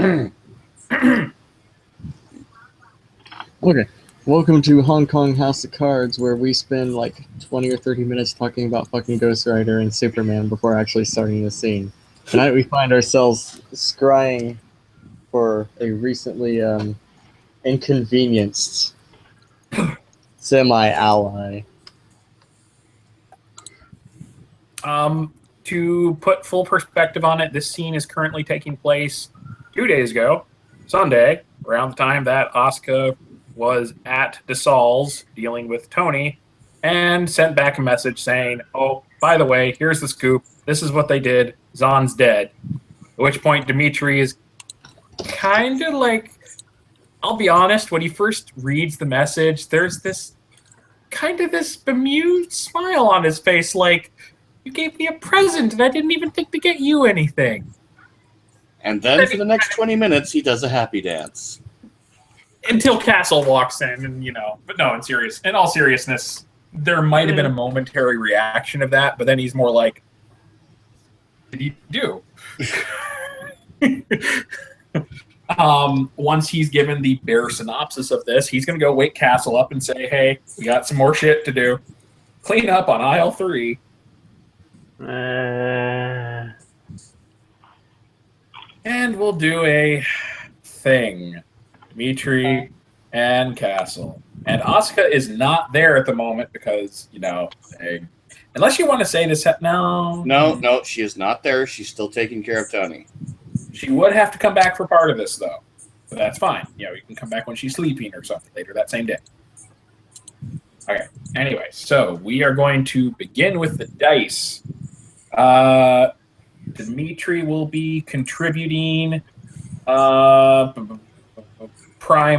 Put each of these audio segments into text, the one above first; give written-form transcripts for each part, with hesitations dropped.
Okay, welcome to Hong Kong House of Cards, where we spend like 20 or 30 minutes talking about fucking Ghost Rider and Superman before actually starting the scene. Tonight we find ourselves scrying for a recently inconvenienced semi-ally. To put full perspective on it, this scene is currently taking place 2 days ago, Sunday, around the time that Asuka was at DeSaulles dealing with Tony, and sent back a message saying, "Oh, by the way, here's the scoop. This is what they did. Zon's dead." At which point, Dimitri is kind of like, I'll be honest, when he first reads the message, there's this kind of this bemused smile on his face, like, you gave me a present, and I didn't even think to get you anything. And then for the next 20 minutes, he does a happy dance. Until Castle walks in, and but no, in all seriousness, there might have been a momentary reaction of that, but then he's more like, "What did you do?" Once he's given the bare synopsis of this, he's going to go wake Castle up and say, "Hey, we got some more shit to do. Clean up on aisle 3. And we'll do a thing. Dimitri and Castle. And Asuka is not there at the moment because, unless you want to say this, No, she is not there. She's still taking care of Tony. She would have to come back for part of this, though. But that's fine. You can come back when she's sleeping or something later that same day. Okay. Anyway, so we are going to begin with the dice. Dimitri will be contributing Prime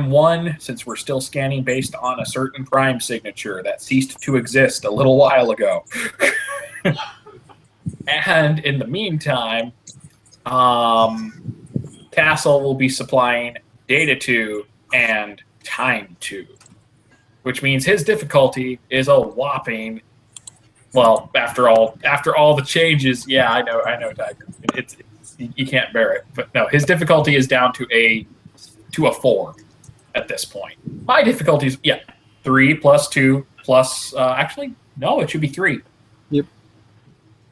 1, since we're still scanning based on a certain Prime signature that ceased to exist a little while ago. And in the meantime, Castle will be supplying Data 2 and Time 2, which means his difficulty is a whopping... Well, after all the changes, yeah, I know, Tiger. It's you can't bear it, but no, his difficulty is down to a 4 at this point. My difficulty is 3 plus 2 plus actually no, it should be 3. Yep,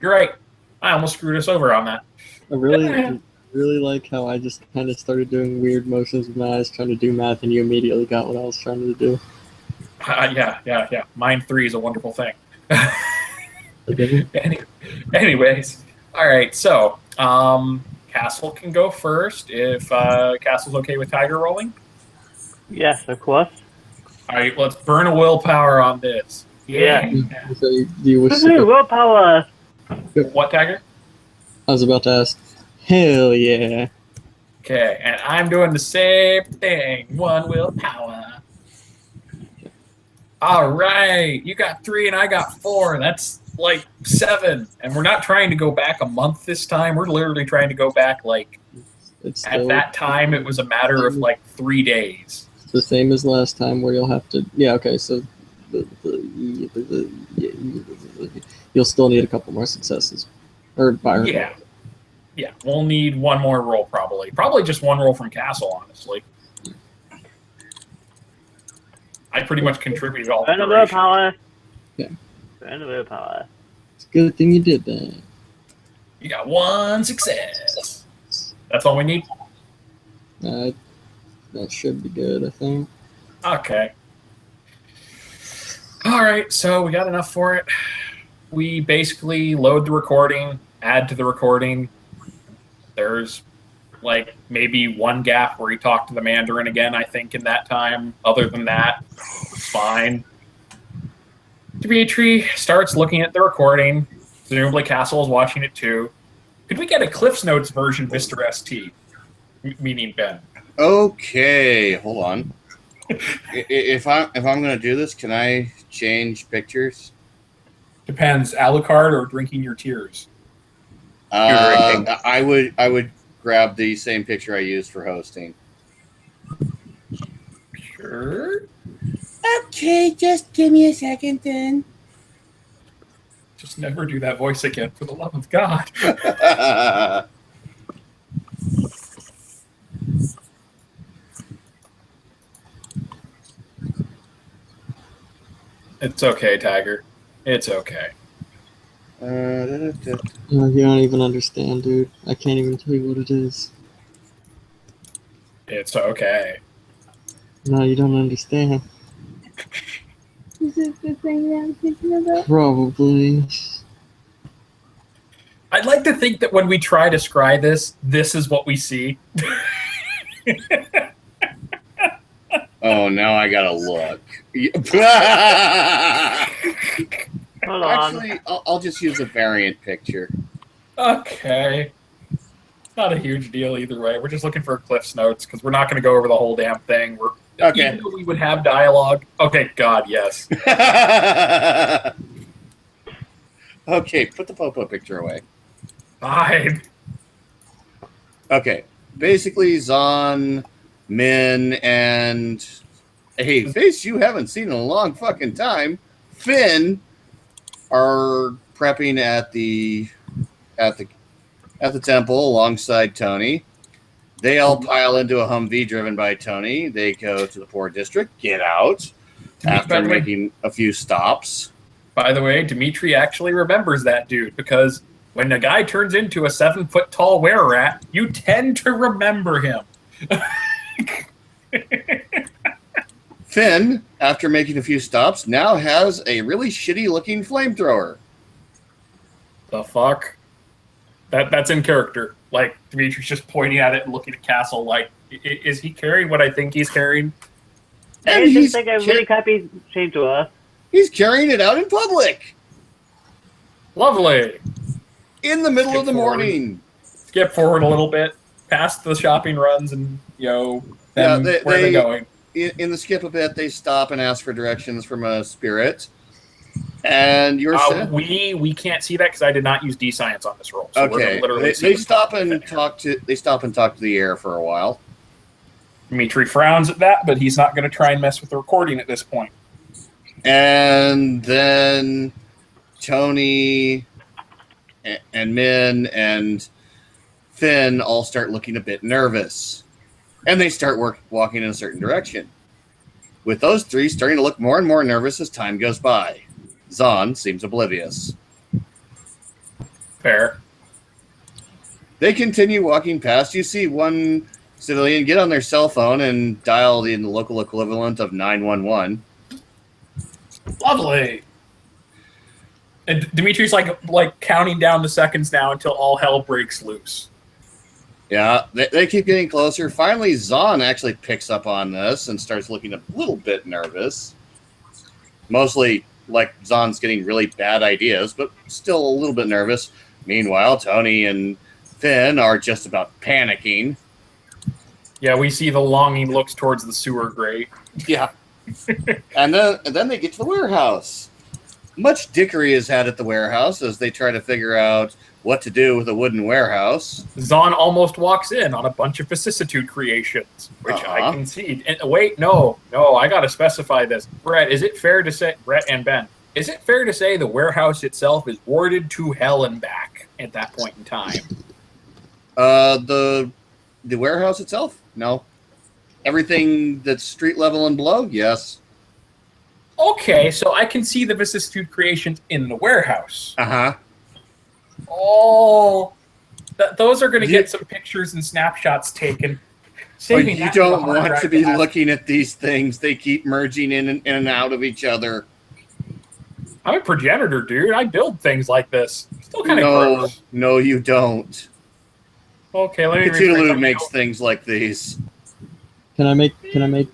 you're right. I almost screwed us over on that. I really like how I just kind of started doing weird motions with my eyes trying to do math, and you immediately got what I was trying to do. Yeah. Mine 3 is a wonderful thing. Anyways, all right. So, Castle can go first if Castle's okay with Tiger rolling. Yes, of course. All right, let's burn a willpower on this. Yeah. So you wish willpower. What, Tiger? I was about to ask. Hell yeah. Okay, and I'm doing the same thing. 1 willpower. All right, you got 3 and I got 4. That's like 7, and we're not trying to go back a month this time. We're literally trying to go back at that time it was a matter of 3 days. It's the same as last time, where you'll have to so you'll still need a couple more successes yeah, we'll need 1 more roll probably just 1 roll from Castle, honestly. I pretty much contributed all the willpower. Yeah. Burn willpower. It's a good thing you did that. You got 1 success. That's all we need? That should be good, I think. Okay. All right, so we got enough for it. We basically load the recording, add to the recording. There's maybe 1 gap where he talked to the Mandarin again, I think, in that time. Other than that, it's fine. Dimitri starts looking at the recording. Presumably Castle is watching it too. Could we get a Cliff's Notes version, Mr. ST? Meaning Ben. Okay, hold on. If I'm going to do this, can I change pictures? Depends. Alucard or drinking your tears? I would grab the same picture I used for hosting. Sure. Okay, just give me a second then. Just never do that voice again, for the love of God. It's okay, Tiger. It's okay. You don't even understand, dude. I can't even tell you what it is. It's okay. No, you don't understand. Is it the thing that I'm thinking about? Probably. I'd like to think that when we try to scry this, this is what we see. Oh, now I gotta look. Hold on. Actually, I'll just use a variant picture. Okay. It's not a huge deal either way. We're just looking for Cliff's notes because we're not going to go over the whole damn thing. Okay. Even though we would have dialogue. Okay, God, yes. Okay, put the Popo picture away. Fine. Okay, basically Zahn, Min, and a face you haven't seen in a long fucking time, Finn, are prepping at the temple alongside Tony. They all pile into a Humvee driven by Tony. They go to the poor district, get out after making a few stops. By the way, Dimitri actually remembers that dude because when a guy turns into a 7-foot-tall were-rat, you tend to remember him. Finn, after making a few stops, now has a really shitty-looking flamethrower. The fuck? That's in character. Like, Dimitri's just pointing at it and looking at Castle like, is he carrying what I think he's carrying? And It's he's just like a really crappy shape to us. He's carrying it out in public. Lovely. In the middle Skip of the forward. morning. Skip forward a little bit, past the shopping runs and, them, Yeah, where are they going? In the skip a bit, they stop and ask for directions from a spirit. And you're saying... We can't see that because I did not use D-Science on this roll. So we're Okay, gonna literally see they what's stop going on. and talk to the air for a while. Dimitri frowns at that, but he's not going to try and mess with the recording at this point. And then Tony and Min and Finn all start looking a bit nervous. And they start walking in a certain direction. With those three starting to look more and more nervous as time goes by. Zahn seems oblivious. Fair. They continue walking past. You see one civilian get on their cell phone and dial the local equivalent of 911. Lovely. And Dimitri's like counting down the seconds now until all hell breaks loose. Yeah, they keep getting closer. Finally, Zahn actually picks up on this and starts looking a little bit nervous. Mostly like Zahn's getting really bad ideas, but still a little bit nervous. Meanwhile, Tony and Finn are just about panicking. Yeah, we see the longing looks towards the sewer grate. Yeah. and then they get to the warehouse. Much dickery is had at the warehouse as they try to figure out what to do with a wooden warehouse. Zahn almost walks in on a bunch of vicissitude creations, which I concede. And wait, no, I got to specify this. Brett, is it fair to say, Brett and Ben, is it fair to say the warehouse itself is warded to hell and back at that point in time? The warehouse itself? No. Everything that's street level and below? Yes. Okay, so I can see the vicissitude creations in the warehouse. Uh-huh. Oh, those are going to get some pictures and snapshots taken. But you don't want to be looking at these things. They keep merging in and out of each other. I'm a progenitor, dude. I build things like this. Still kind of gross. No, you don't. Okay, let me Cthulhu makes things like these. Can I make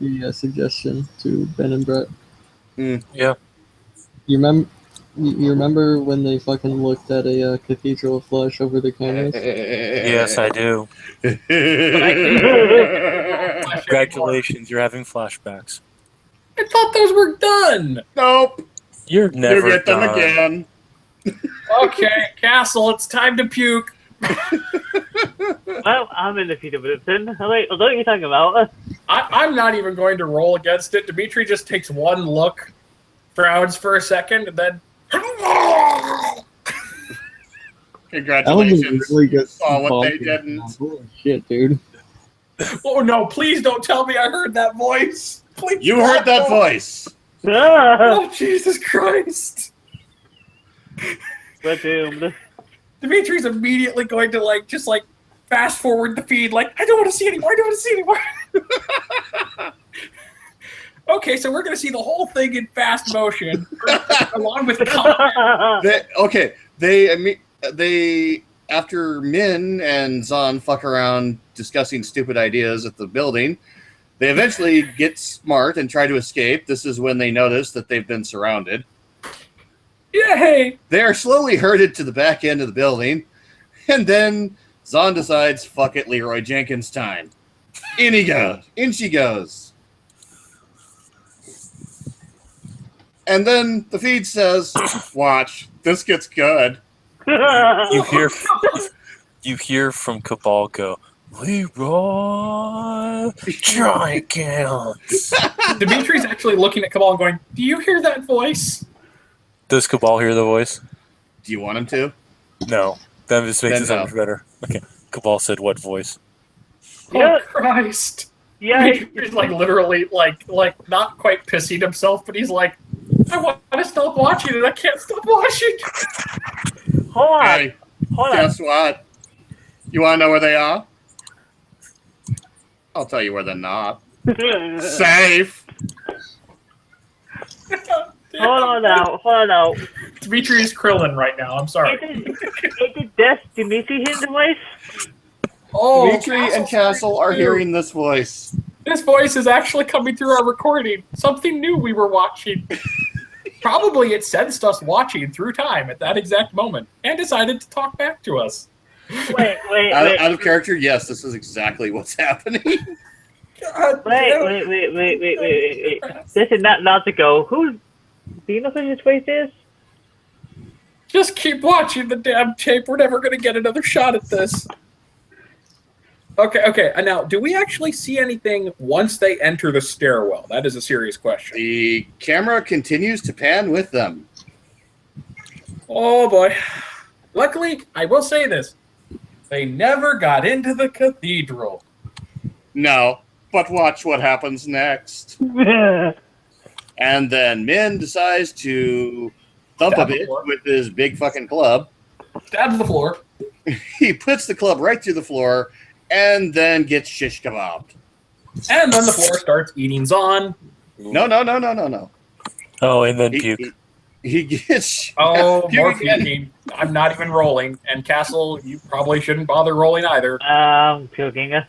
a suggestion to Ben and Brett? Yeah. You remember when they fucking looked at a cathedral flush over the cameras? Yes, I do. Congratulations, you're having flashbacks. I thought those were done. Nope. You're never You get them done. again. Okay, Castle, it's time to puke. Well, I'm in the fetal position. Wait, what are you talking about? I'm not even going to roll against it. Dimitri just takes one look, frowns for a second, and then... Congratulations. Really good. Saw what they didn't. Holy shit, dude. Oh no, please don't tell me I heard that voice. Please. You heard that voice. Oh, Jesus Christ. We're doomed. Dimitri's immediately going to just fast forward the feed. Like, I don't want to see anymore. I don't want to see anymore. Okay, so we're going to see the whole thing in fast motion, along with the comment. They after Min and Zahn fuck around discussing stupid ideas at the building, they eventually get smart and try to escape. This is when they notice that they've been surrounded. Yay! They are slowly herded to the back end of the building, and then Zahn decides, fuck it, Leroy Jenkins time. In he goes. In she goes. And then the feed says, watch, this gets good. You hear from Cabal go, Leroy Jenkins. Dimitri's actually looking at Cabal and going, do you hear that voice? Does Cabal hear the voice? Do you want him to? No. That just makes Then it so no. much better. Okay. Cabal said what voice? Oh, Christ. Yeah. Dimitri's literally not quite pissing himself, but he's like, I want to stop watching it. I can't stop watching. Hold on. Hey, guess what? You want to know where they are? I'll tell you where they're not. Safe. Hold on now. Dimitri's Krillin right now. I'm sorry. Is this Dimitri hearing the voice? Oh, Dimitri and Castle are hearing this voice. This voice is actually coming through our recording. Something new we were watching. Probably it sensed us watching through time at that exact moment and decided to talk back to us. Wait. Out of character, yes, this is exactly what's happening. God, Wait. This is not to go. Do you know who his voice is? Just keep watching the damn tape. We're never going to get another shot at this. Okay. And now, do we actually see anything once they enter the stairwell? That is a serious question. The camera continues to pan with them. Oh, boy. Luckily, I will say this. They never got into the cathedral. No, but watch what happens next. And then Min decides to thump Stab a the bit floor. with his big fucking club. Stabs the floor. He puts the club right through the floor and then gets shish kebabbed. And then the floor starts eating Zahn. No. Oh, and then puke. He gets... Oh, more puking. puking. I'm not even rolling. And Castle, you probably shouldn't bother rolling either. Puking.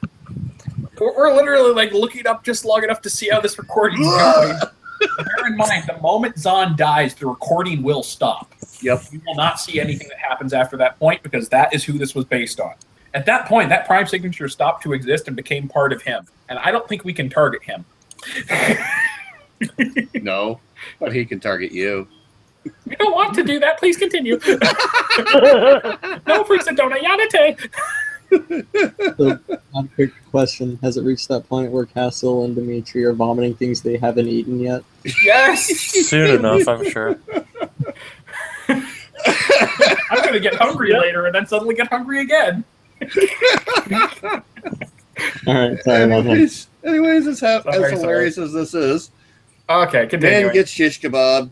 We're literally looking up just long enough to see how this recording is going. Bear in mind, the moment Zahn dies, the recording will stop. Yep. You will not see anything that happens after that point because that is who this was based on. At that point, that prime signature stopped to exist and became part of him. And I don't think we can target him. No, but he can target you. We don't want to do that. Please continue. No, please don't. Ayanate. So, one quick question: has it reached that point where Castle and Dimitri are vomiting things they haven't eaten yet? Yes. Soon enough, I'm sure. I'm going to get hungry later and then suddenly get hungry again. All right, sorry about that. Anyways, as Sorry. hilarious as this is, Okay, continue. Min gets shish kebab.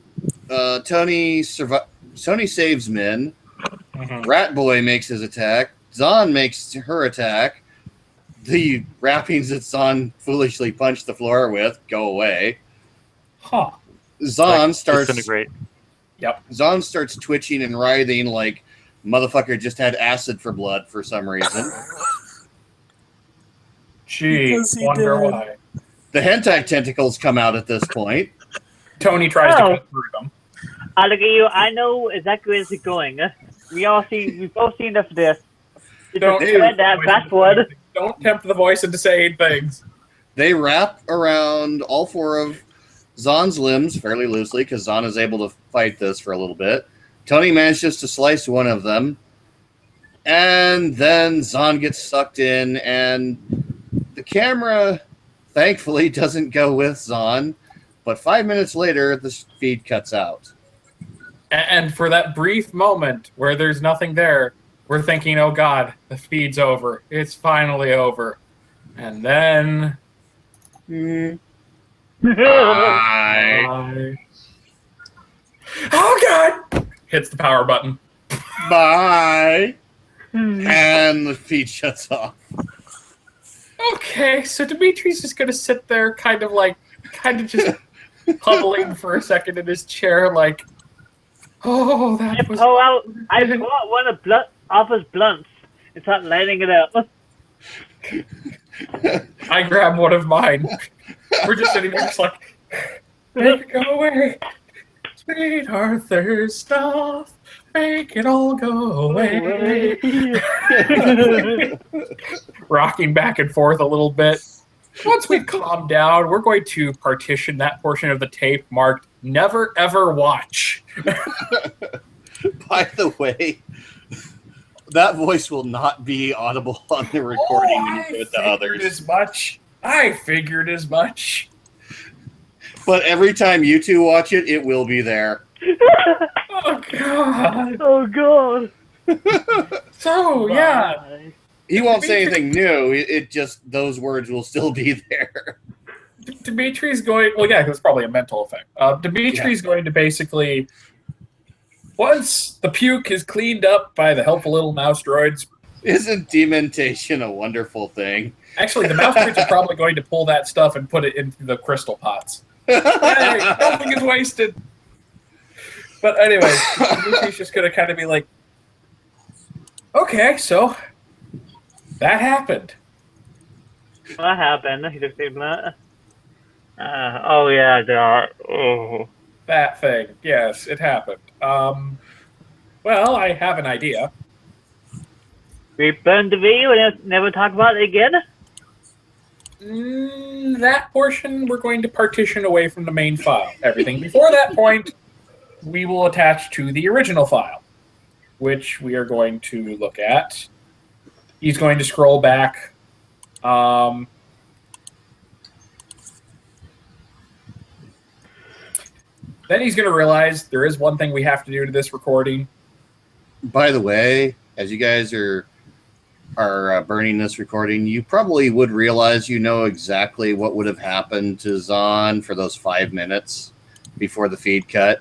Tony saves Min. Mhm. Rat Boy makes his attack. Zahn makes her attack. The wrappings that Zahn foolishly punched the floor with go away. Huh. Zahn Disintegrate. Zahn starts twitching and writhing like motherfucker just had acid for blood for some reason. Gee, Because he wonder did. why. The hentai tentacles come out at this point. Tony tries to Oh. cut through them. I look at you. I know exactly where it's going. We've both seen enough of this. Don't Just read that backwood. Don't tempt the voice into saying things. They wrap around all four of Zahn's limbs fairly loosely because Zahn is able to fight this for a little bit. Tony manages to slice one of them. And then Zahn gets sucked in, and the camera, thankfully, doesn't go with Zahn. But 5 minutes later, the feed cuts out. And for that brief moment where there's nothing there, we're thinking, oh God, the feed's over. It's finally over. And then Bye. Oh God! Hits the power button. Bye. And the feed shuts off. Okay, so Dimitri's just gonna sit there, kind of just huddling for a second in his chair, like, oh, I that was. pull out one of off his blunts and start lighting it up. I grab one of mine. We're just sitting there, just like, make it go away. Sweet Arthur's stuff, make it all go away. Rocking back and forth a little bit. Once we've calmed down, we're going to partition that portion of the tape marked "Never Ever Watch." By the way, that voice will not be audible on the recording when you do it to others. I figured as much. But every time you two watch it, it will be there. Oh God. Oh God. So yeah, He won't say anything new. It just, those words will still be there. Dimitri's going. Well, yeah, it's probably a mental effect. Dimitri's going to basically, once the puke is cleaned up by the helpful little mouse droids. Isn't dementation a wonderful thing? Actually, the mouse droids are probably going to pull that stuff and put it into the crystal pots. Hey, nothing is wasted. But anyway, Dimitri's just going to kind of be like, okay, so that happened. What happened? He just said that. Oh yeah, God. Oh. That thing. Yes, it happened. Well, I have an idea. We burned the video and never talk about it again? That portion we're going to partition away from the main file. Everything before that point, we will attach to the original file, which we are going to look at. He's going to scroll back. Then he's going to realize there is one thing we have to do to this recording. By the way, as you guys are burning this recording, you probably would realize you know exactly what would have happened to Zahn for those 5 minutes before the feed cut.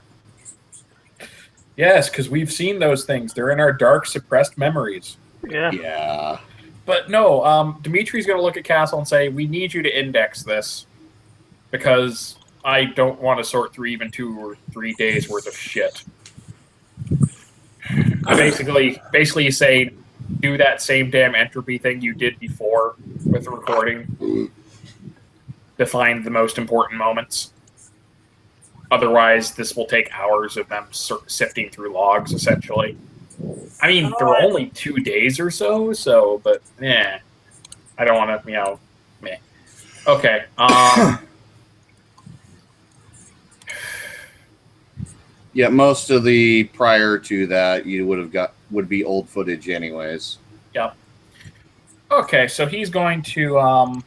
Yes, because we've seen those things. They're in our dark, suppressed memories. Yeah. Yeah. But no, Dimitri's going to look at Castle and say, we need you to index this because I don't want to sort through even 2 or 3 days worth of shit. Basically say, do that same damn entropy thing you did before with the recording. Define the most important moments. Otherwise, this will take hours of them sifting through logs, essentially. I mean, there were only 2 days or so, but, I don't want to, meh. Okay, Yeah, most of the prior to that you would be old footage anyways. Yep. Okay, so he's going to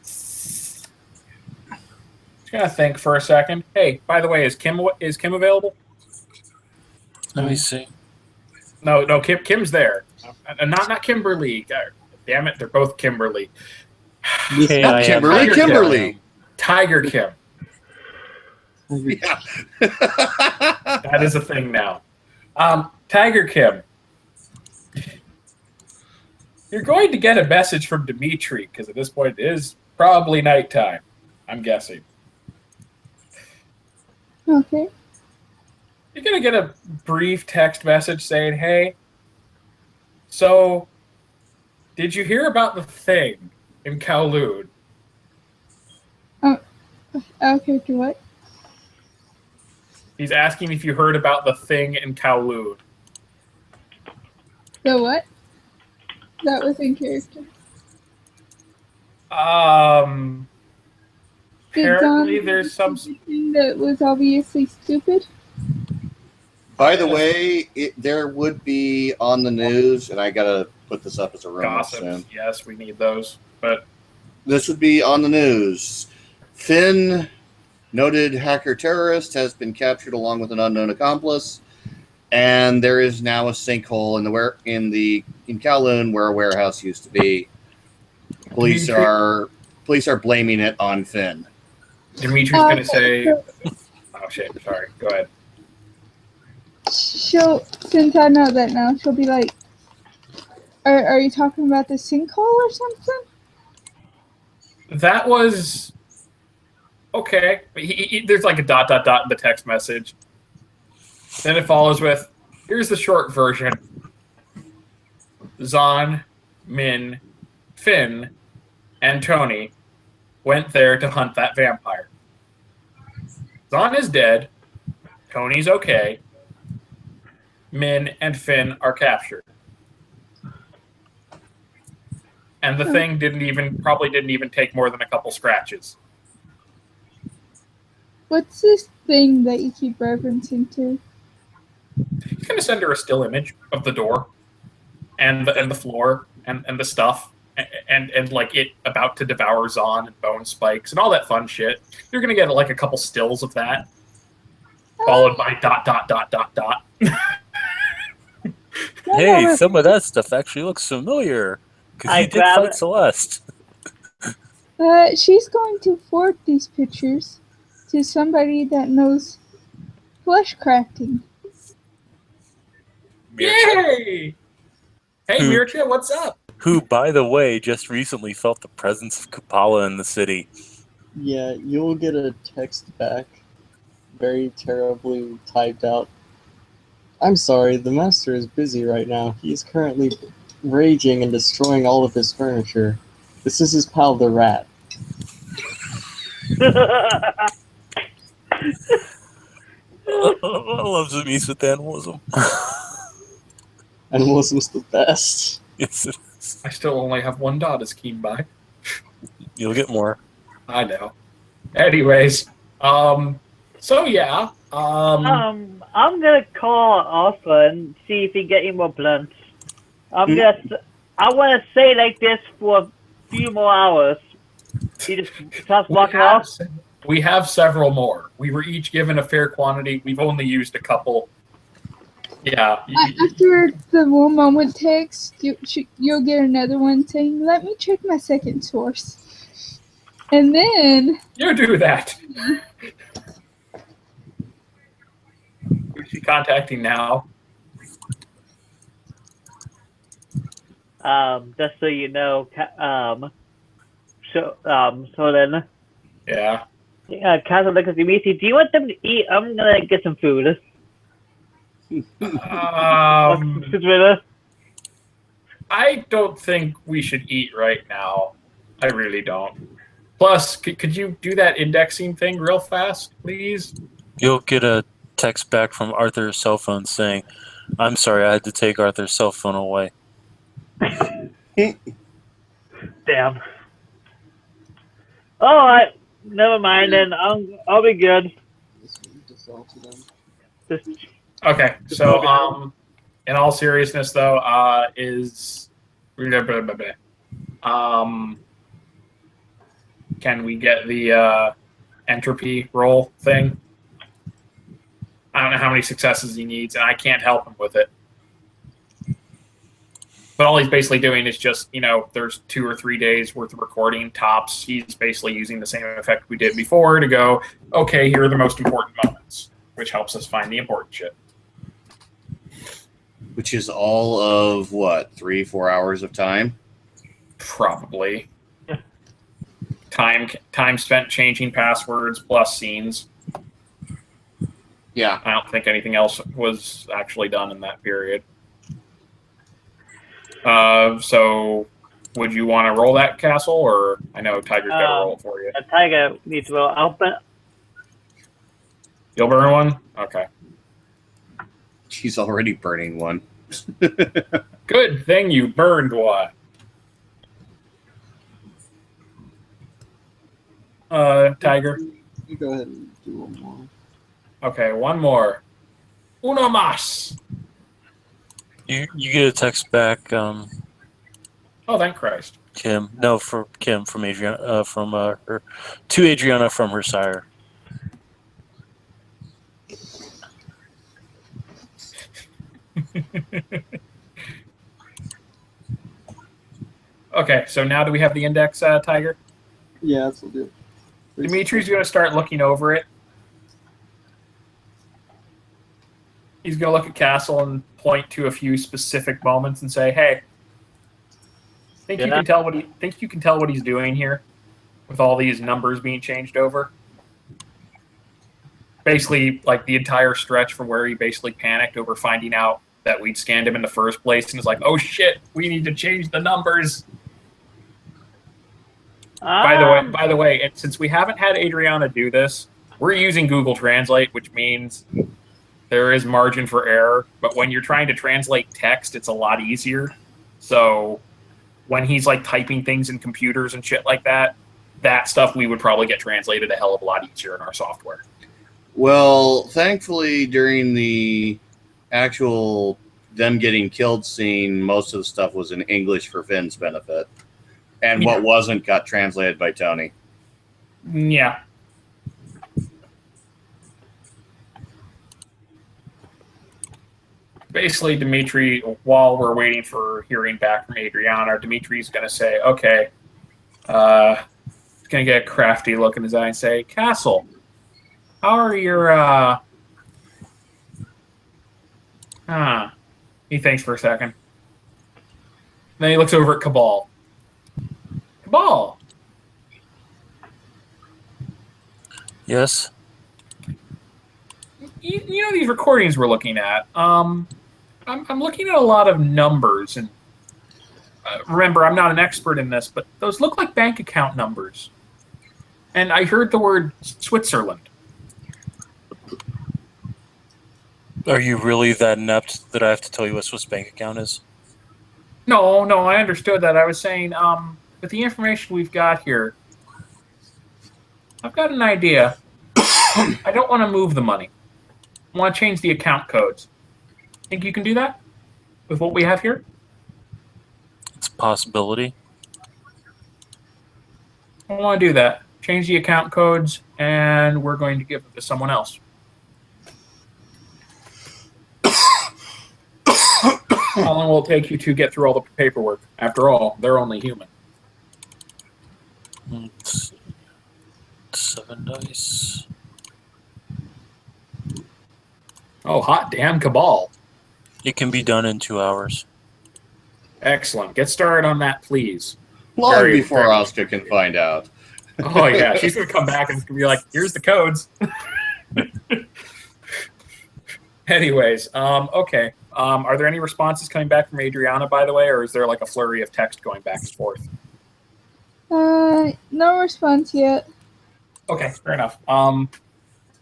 he's gonna think for a second. Hey, by the way, is Kim available? Let me see. No, Kim's there. Not Kimberly. Damn it, they're both Kimberly. Hey, Not Kimberly. Kimberly. Tiger Kim. Yeah. That is a thing now. Tiger Kim. You're going to get a message from Dimitri, because at this point it is probably nighttime, I'm guessing. Okay. You're going to get a brief text message saying, hey, so did you hear about the thing in Kowloon? Okay, to what? He's asking if you heard about the thing in Kowloon. The what? That was in character. Apparently there's some thing that was obviously stupid. By the way, there would be on the news, and I gotta put this up as a rumor gossip. soon. Yes, we need those. But This would be on the news. Finn, noted hacker terrorist, has been captured along with an unknown accomplice, and there is now a sinkhole in Kowloon where a warehouse used to be. Police are blaming it on Finn. Dimitri's going to say... Oh, shit. Sorry. Go ahead. Since I know that now, she'll be like, are you talking about the sinkhole or something? That was... Okay. But there's like a ... in the text message. Then it follows with, here's the short version. Zahn, Min, Finn, and Tony went there to hunt that vampire. Zahn is dead. Tony's okay. Min and Finn are captured. And the thing probably didn't even take more than a couple scratches. What's this thing that you keep referencing to? He's going to send her a still image of the door and the floor and the stuff and like it about to devour Zahn and bone spikes and all that fun shit. You're going to get like a couple stills of that, followed by ... Hey, some of that stuff actually looks familiar. Because you did fight Celeste. She's going to forward these pictures to somebody that knows flesh crafting. Yay! Hey, Mircha, what's up? Who, by the way, just recently felt the presence of Kapala in the city. Yeah, you'll get a text back, very terribly typed out. I'm sorry, the master is busy right now. He is currently raging and destroying all of his furniture. This is his pal the rat. I love Zemeis with animalism. Animalism's the best. Yes, it is. I still only have one dot as keen by. You'll get more. I know. Anyways, so yeah, I'm gonna call Arthur and see if he get any more blunts. I want to stay like this for a few more hours. He just starts walking off. We have several more. We were each given a fair quantity. We've only used a couple. Yeah. After the one moment text, you'll get another one saying, "Let me check my second source." And then... You do that. Who's she contacting now? Just so you know, so then... Yeah. Castle look at Dimitri. Do you want them to eat? I'm gonna get some food. I don't think we should eat right now. I really don't. Plus, could you do that indexing thing real fast, please? You'll get a text back from Arthur's cell phone saying, "I'm sorry, I had to take Arthur's cell phone away." Damn. All right, never mind. Then I'll be good. Okay, so in all seriousness, though, can we get the entropy roll thing? I don't know how many successes he needs, and I can't help him with it. But all he's basically doing is just, there's 2 or 3 days worth of recording tops. He's basically using the same effect we did before to go, okay, here are the most important moments, which helps us find the important shit. Which is all of, 3-4 hours of time? Probably. Time spent changing passwords plus scenes. Yeah. I don't think anything else was actually done in that period. So would you want to roll that, Castle, or I know Tiger's got to roll it for you. Tiger needs to roll. You'll burn one? Okay. She's already burning one. Good thing you burned one. Tiger? You go ahead and do one more. Okay, one more. Uno más. You get a text back, Oh, thank Christ. Kim. No, for Kim from Adriana, from her to Adriana from her sire. Okay, so now do we have the index, Tiger? Yeah, that's what we'll do. Dimitri's going to start looking over it. He's going to look at Castle and point to a few specific moments and say, "Hey, think you can tell what he's doing here with all these numbers being changed over?" Basically, like the entire stretch from where he basically panicked over finding out that we'd scanned him in the first place, and is like, "Oh shit, we need to change the numbers." By the way, and since we haven't had Adriana do this, we're using Google Translate, which means there is margin for error. But when you're trying to translate text, it's a lot easier. So when he's like typing things in computers and shit like that, that stuff we would probably get translated a hell of a lot easier in our software. Well, thankfully, during the actual them getting killed scene, most of the stuff was in English for Finn's benefit. And what wasn't got translated by Tony. Yeah. Basically, Dimitri, while we're waiting for hearing back from Adriana, Dimitri's going to say, "Okay," he's going to get a crafty look in his eye and say, "Castle, how are your, He thinks for a second. Then he looks over at Cabal. Cabal! Yes? You know these recordings we're looking at? I'm looking at a lot of numbers, and remember, I'm not an expert in this, but those look like bank account numbers. And I heard the word Switzerland. Are you really that inept that I have to tell you what Swiss bank account is? No, I understood that. I was saying, with the information we've got here, I've got an idea. I don't want to move the money. I want to change the account codes. Think you can do that with what we have here? It's a possibility. I want to do that. Change the account codes, and we're going to give them to someone else. How long will it take you to get through all the paperwork? After all, they're only human. It's 7 dice. Oh, hot damn Cabal. It can be done in 2 hours. Excellent. Get started on that, please. Long Very before very Oscar can find out. Oh, yeah. She's going to come back and it's going to be like, "Here's the codes." Anyways, okay. Are there any responses coming back from Adriana, by the way, or is there like a flurry of text going back and forth? No response yet. Okay, fair enough.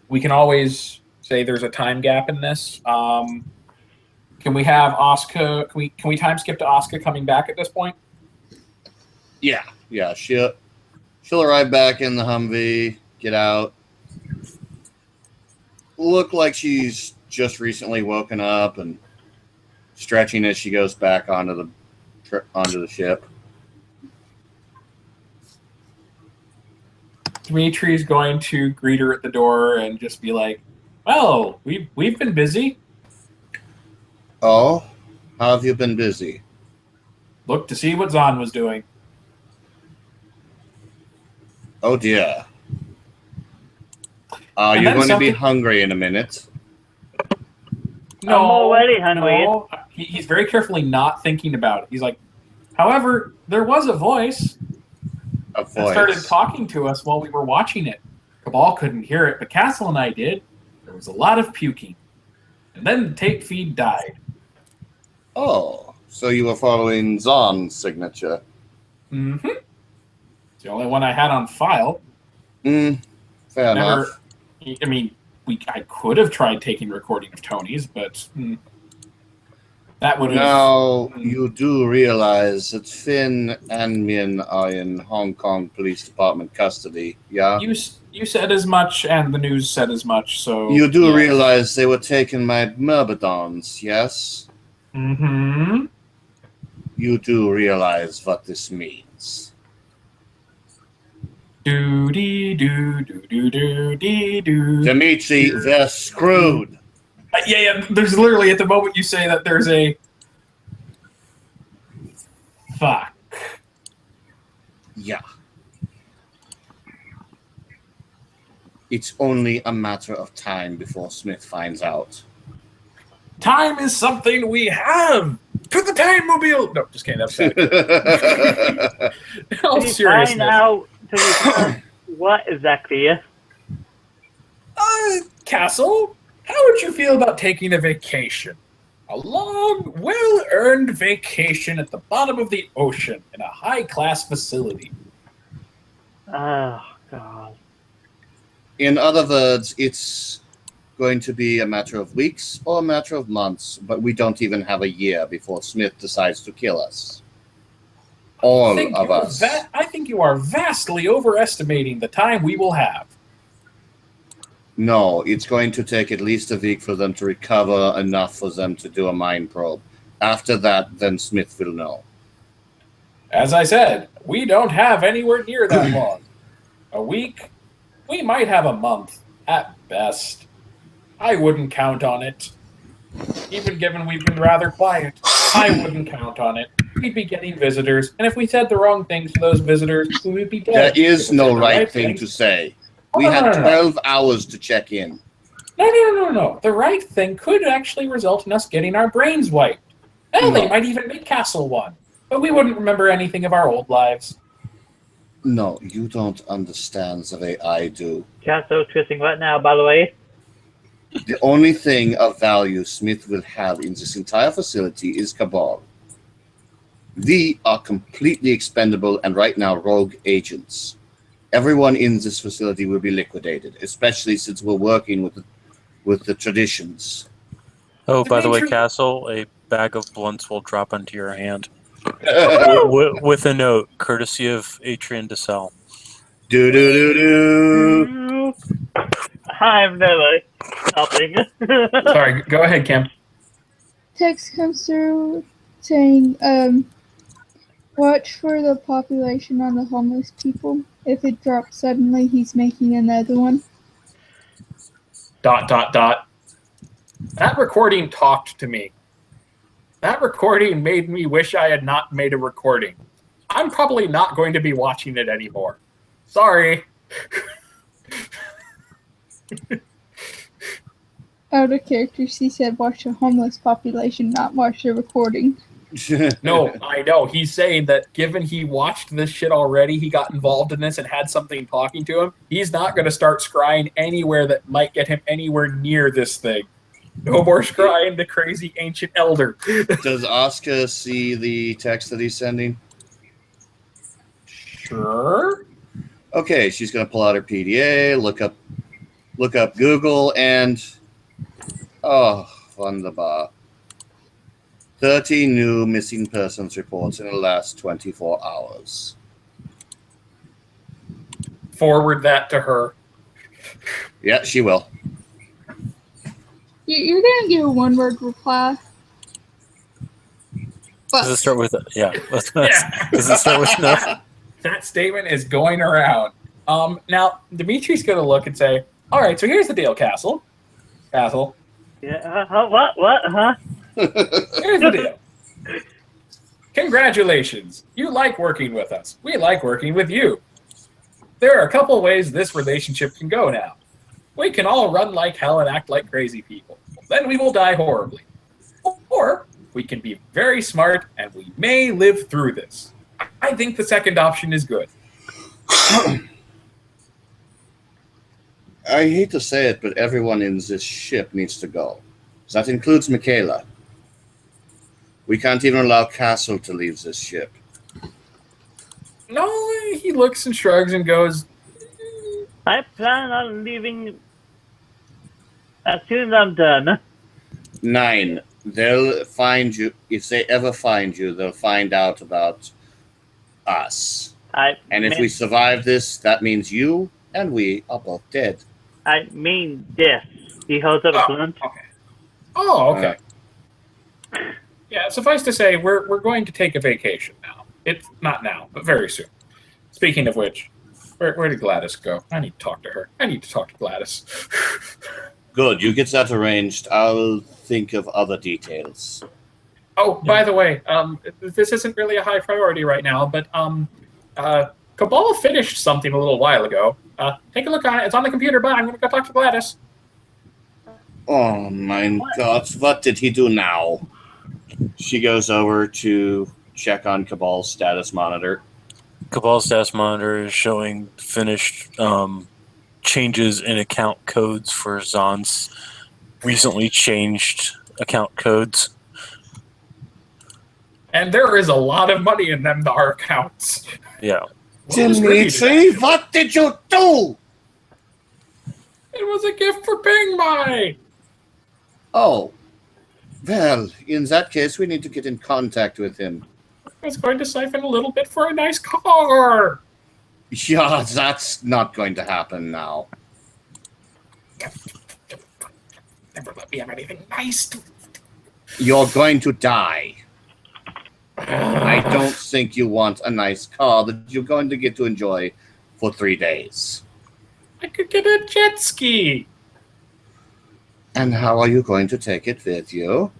We can always say there's a time gap in this. Can we have Oscar? Can we time skip to Oscar coming back at this point? Yeah. She'll arrive back in the Humvee, get out. Look like she's just recently woken up and stretching as she goes back onto the ship. Dimitri's going to greet her at the door and just be like, "Well, we've been busy. Oh, how have you been busy? Look to see what Zahn was doing." Oh dear. You're going to be hungry in a minute. No, I'm already hungry. No. He's very carefully not thinking about it. He's like, "However, there was a voice A that started voice. talking to us while we were watching it. Cabal couldn't hear it, but Castle and I did. There was a lot of puking. And then the tape feed died." Oh, so you were following Zahn's signature. Mm-hmm. It's the only one I had on file. Fair enough. I mean, I could have tried taking recording of Tony's, but that would have... Now, you do realize that Finn and Min are in Hong Kong Police Department custody, yeah? You said as much, and the news said as much, so... You do yeah. realize they were taking my Myrmidons, yes? Mm-hmm. You do realize what this means. Do-dee-do-do-do-do-dee-do. Dimitri, they're screwed. Yeah, there's literally, at the moment you say that, there's a... Fuck. Yeah. It's only a matter of time before Smith finds out. Time is something we have. To the time mobile. No, just kidding. That's bad. In all Did you find seriousness. out? Did you find out what exactly? Castle, how would you feel about taking a vacation? A long, well-earned vacation at the bottom of the ocean in a high-class facility. Oh God. In other words, it's going to be a matter of weeks or a matter of months, but we don't even have a year before Smith decides to kill us. All of us. I think you are vastly overestimating the time we will have. No, it's going to take at least a week for them to recover enough for them to do a mind probe. After that, then Smith will know. As I said, we don't have anywhere near that long. A week? We might have a month, at best. I wouldn't count on it. Even given we've been rather quiet, I wouldn't count on it. We'd be getting visitors, and if we said the wrong things to those visitors, we would be dead. There is If we no said the right thing to say. We No, had no, no, no. 12 hours to check in. No. The right thing could actually result in us getting our brains wiped. Hell, they No. might even make Castle one. But we wouldn't remember anything of our old lives. No, you don't understand the way I do. Castle twisting right now, by the way. The only thing of value Smith will have in this entire facility is Cabal. We are completely expendable and right now rogue agents. Everyone in this facility will be liquidated, especially since we're working with the traditions. Oh, by the way, Dimitri- Castle, a bag of blunts will drop into your hand. do With a note, courtesy of Atrian DeSalle. do do do. I'm never stopping. Sorry, go ahead, Kim. Text comes through saying, watch for the population on the homeless people. If it drops suddenly, he's making another one. ... That recording talked to me. That recording made me wish I had not made a recording. I'm probably not going to be watching it anymore. Sorry. Out of character, she said, watch the homeless population, not watch the recording. No, I know. He's saying that given he watched this shit already, he got involved in this and had something talking to him, he's not going to start scrying anywhere that might get him anywhere near this thing. No more scrying the crazy ancient elder. Does Oscar see the text that he's sending? Sure. Okay, she's gonna pull out her PDA, look up Google, and oh, wunderbar. 30 new missing persons reports in the last 24 hours. Forward that to her. Yeah, she will. You're gonna get a one-word reply. Does it But start with yeah? Yeah. Does it start with no? That statement is going around. Now, Dimitri's going to look and say, all right, so here's the deal, Castle. Castle, Yeah, what, huh? here's the deal. Congratulations. You like working with us. We like working with you. There are a couple ways this relationship can go now. We can all run like hell and act like crazy people. Then we will die horribly. Or we can be very smart and we may live through this. I think the second option is good. I hate to say it, but everyone in this ship needs to go. That includes Michaela. We can't even allow Castle to leave this ship. No, he looks and shrugs and goes, I plan on leaving as soon as I'm done. 9. They'll find you. If they ever find you, they'll find out about us. And if we survive this, that means you and we are both dead. I mean this. He holds up a blunt. okay. Oh, okay. Yeah, suffice to say, we're going to take a vacation now. It's not now, but very soon. Speaking of which, where did Gladys go? I need to talk to her. I need to talk to Gladys. Good, you get that arranged. I'll think of other details. Oh, by the way, this isn't really a high priority right now, but Cabal finished something a little while ago. Take a look on it. It's on the computer, but I'm going to go talk to Gladys. Oh my God, what did he do now? She goes over to check on Cabal's status monitor. Cabal status monitor is showing finished changes in account codes for Zon's recently changed account codes. And there is a lot of money in them, our accounts. Yeah. Dimitri, what did you do? It was a gift for Ping Mai. Oh, well, in that case, we need to get in contact with him. I was going to siphon a little bit for a nice car. Yeah, that's not going to happen now. Never let me have anything nice. You're going to die. I don't think you want a nice car that you're going to get to enjoy for 3 days. I could get a jet ski. And how are you going to take it with you?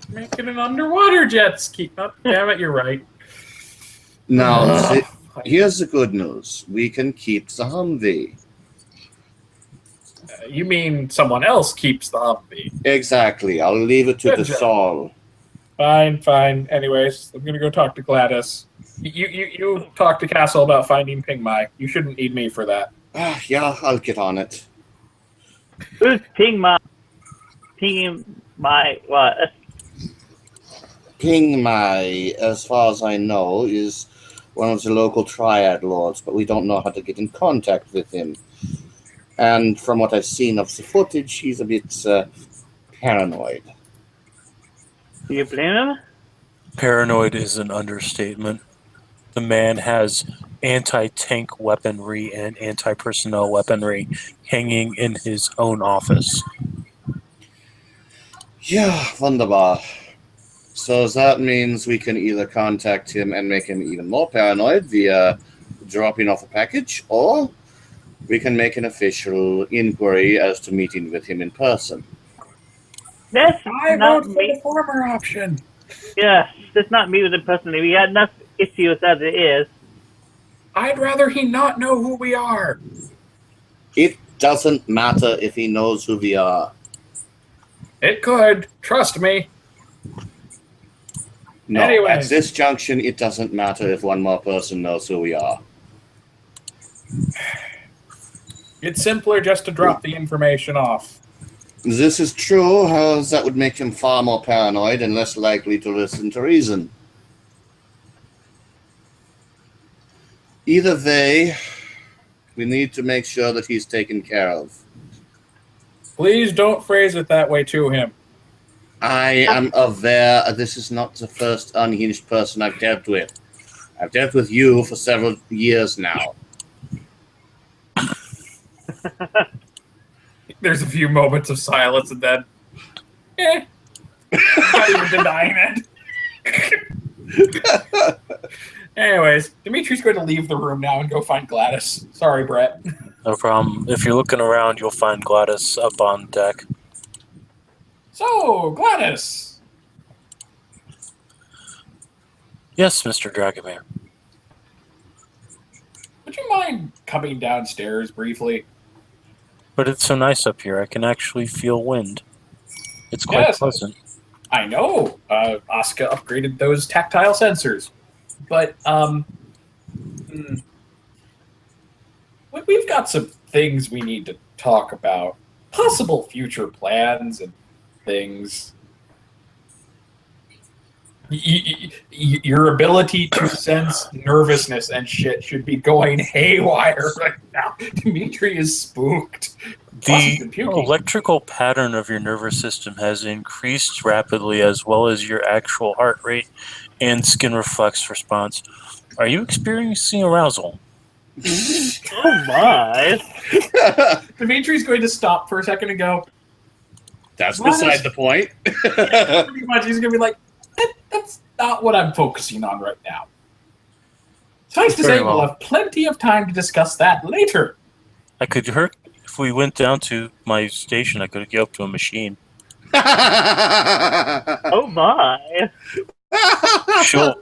Make it an underwater jet ski. Oh, damn it, you're right. Now, here's the good news. We can keep the Humvee. You mean someone else keeps the Humvee? Exactly. I'll leave it to Good job. Sol. Fine. Anyways, I'm gonna go talk to Gladys. You talk to Castle about finding Ping Mai. You shouldn't need me for that. Yeah, I'll get on it. Who's Ping Mai? Ping Mai what? Ping Mai, as far as I know, is one of the local triad lords, but we don't know how to get in contact with him. And from what I've seen of the footage, he's a bit paranoid. Do you blame him? Paranoid is an understatement. The man has anti-tank weaponry and anti-personnel weaponry hanging in his own office. Yeah, wunderbar. So that means we can either contact him and make him even more paranoid via dropping off a package, or we can make an official inquiry as to meeting with him in person. That's I not vote for me. the former option. Yes, that's not me with him personally. We had enough issues as it is. I'd rather he not know who we are. It doesn't matter if he knows who we are. It could. Trust me. No, Anyways. at this junction, it doesn't matter if one more person knows who we are. It's simpler just to drop the information off. This is true, as that would make him far more paranoid and less likely to listen to reason. Either way, we need to make sure that he's taken care of. Please don't phrase it that way to him. I am aware this is not the first unhinged person I've dealt with. I've dealt with you for several years now. There's a few moments of silence and then, not even denying it. Anyways, Dimitri's going to leave the room now and go find Gladys. Sorry, Brett. No problem. If you're looking around, you'll find Gladys up on deck. So, Gladys. Yes, Mr. Dragomir. Would you mind coming downstairs briefly? But it's so nice up here. I can actually feel wind. It's quite pleasant. I know. Asuka upgraded those tactile sensors. But, we've got some things we need to talk about. Possible future plans and things. Your ability to sense nervousness and shit should be going haywire right now. Dimitri is spooked. The electrical pattern of your nervous system has increased rapidly, as well as your actual heart rate and skin reflex response. Are you experiencing arousal? Oh my. Dimitri's going to stop for a second and go, That's beside the point. pretty much he's going to be like, that's not what I'm focusing on right now. Suffice to say, we'll have plenty of time to discuss that later. I could hurt. If we went down to my station, I could get up to a machine. Oh my. She'll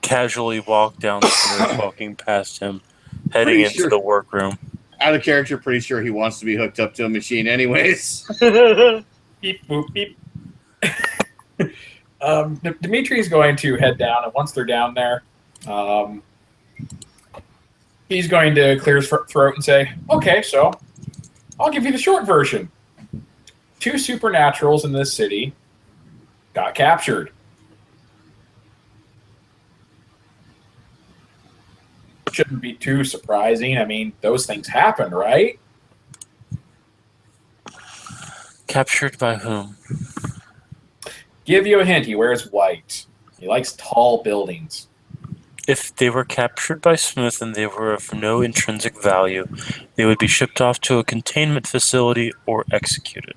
casually walk down the stairs, walking past him, heading Pretty into sure- the workroom. Out of character, pretty sure he wants to be hooked up to a machine anyways. Beep, boop, beep. Dimitri's going to head down, and once they're down there, he's going to clear his throat and say, okay, so I'll give you the short version. 2 supernaturals in this city got captured. Shouldn't be too surprising. I mean, those things happen, right? Captured by whom? Give you a hint. He wears white. He likes tall buildings. If they were captured by Smith and they were of no intrinsic value, they would be shipped off to a containment facility or executed.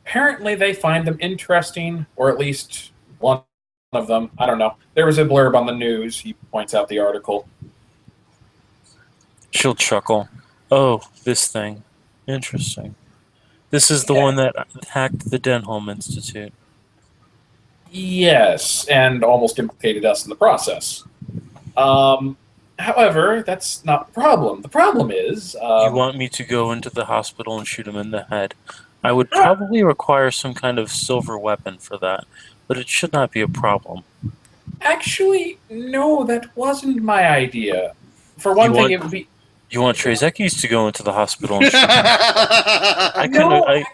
Apparently, they find them interesting, or at least one of them. I don't know. There was a blurb on the news. He points out the article. She'll chuckle. Oh, this thing. Interesting. This is the one that hacked the Denholm Institute. Yes, and almost implicated us in the process. However, that's not the problem. The problem is... you want me to go into the hospital and shoot him in the head? I would probably require some kind of silver weapon for that, but it should not be a problem. Actually, no, that wasn't my idea. For one thing, it would be... You want Trezekis to go into the hospital and shoot him?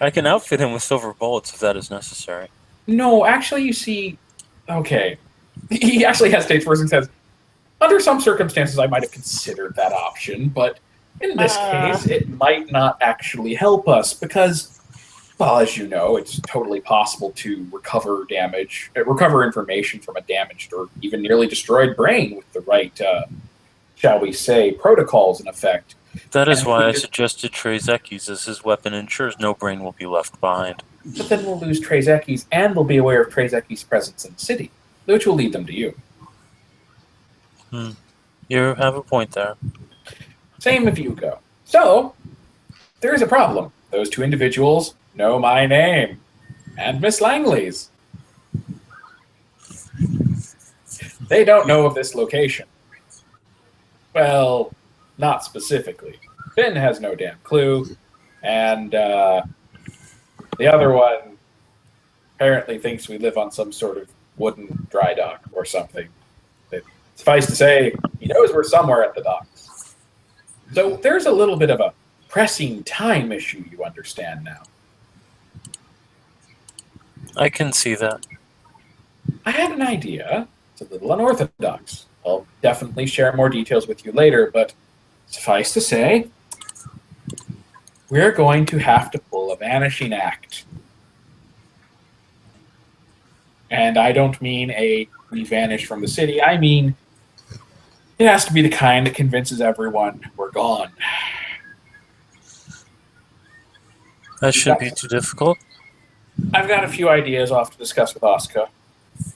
I can outfit him with silver bullets if that is necessary. No, actually, you see... Okay. He actually hesitates first and says, under some circumstances, I might have considered that option, but in this case, it might not actually help us because, well, as you know, it's totally possible to recover information from a damaged or even nearly destroyed brain with the right, shall we say, protocols in effect. That is why I suggested Trezekis, as his weapon ensures no brain will be left behind. But then we'll lose Trezekis, and we'll be aware of Trezekis' presence in the city, which will lead them to you. You have a point there. Same if you go. So, there is a problem. Those 2 individuals know my name and Miss Langley's. They don't know of this location. Well, not specifically. Finn has no damn clue, and the other one apparently thinks we live on some sort of wooden dry dock or something. Suffice to say, he knows we're somewhere at the docks. So there's a little bit of a pressing time issue, you understand now. I can see that. I had an idea. It's a little unorthodox. I'll definitely share more details with you later, but suffice to say, we're going to have to pull a vanishing act. And I don't mean we vanish from the city. I mean, it has to be the kind that convinces everyone we're gone. That shouldn't be too difficult. I've got a few ideas I'll have to discuss with Asuka.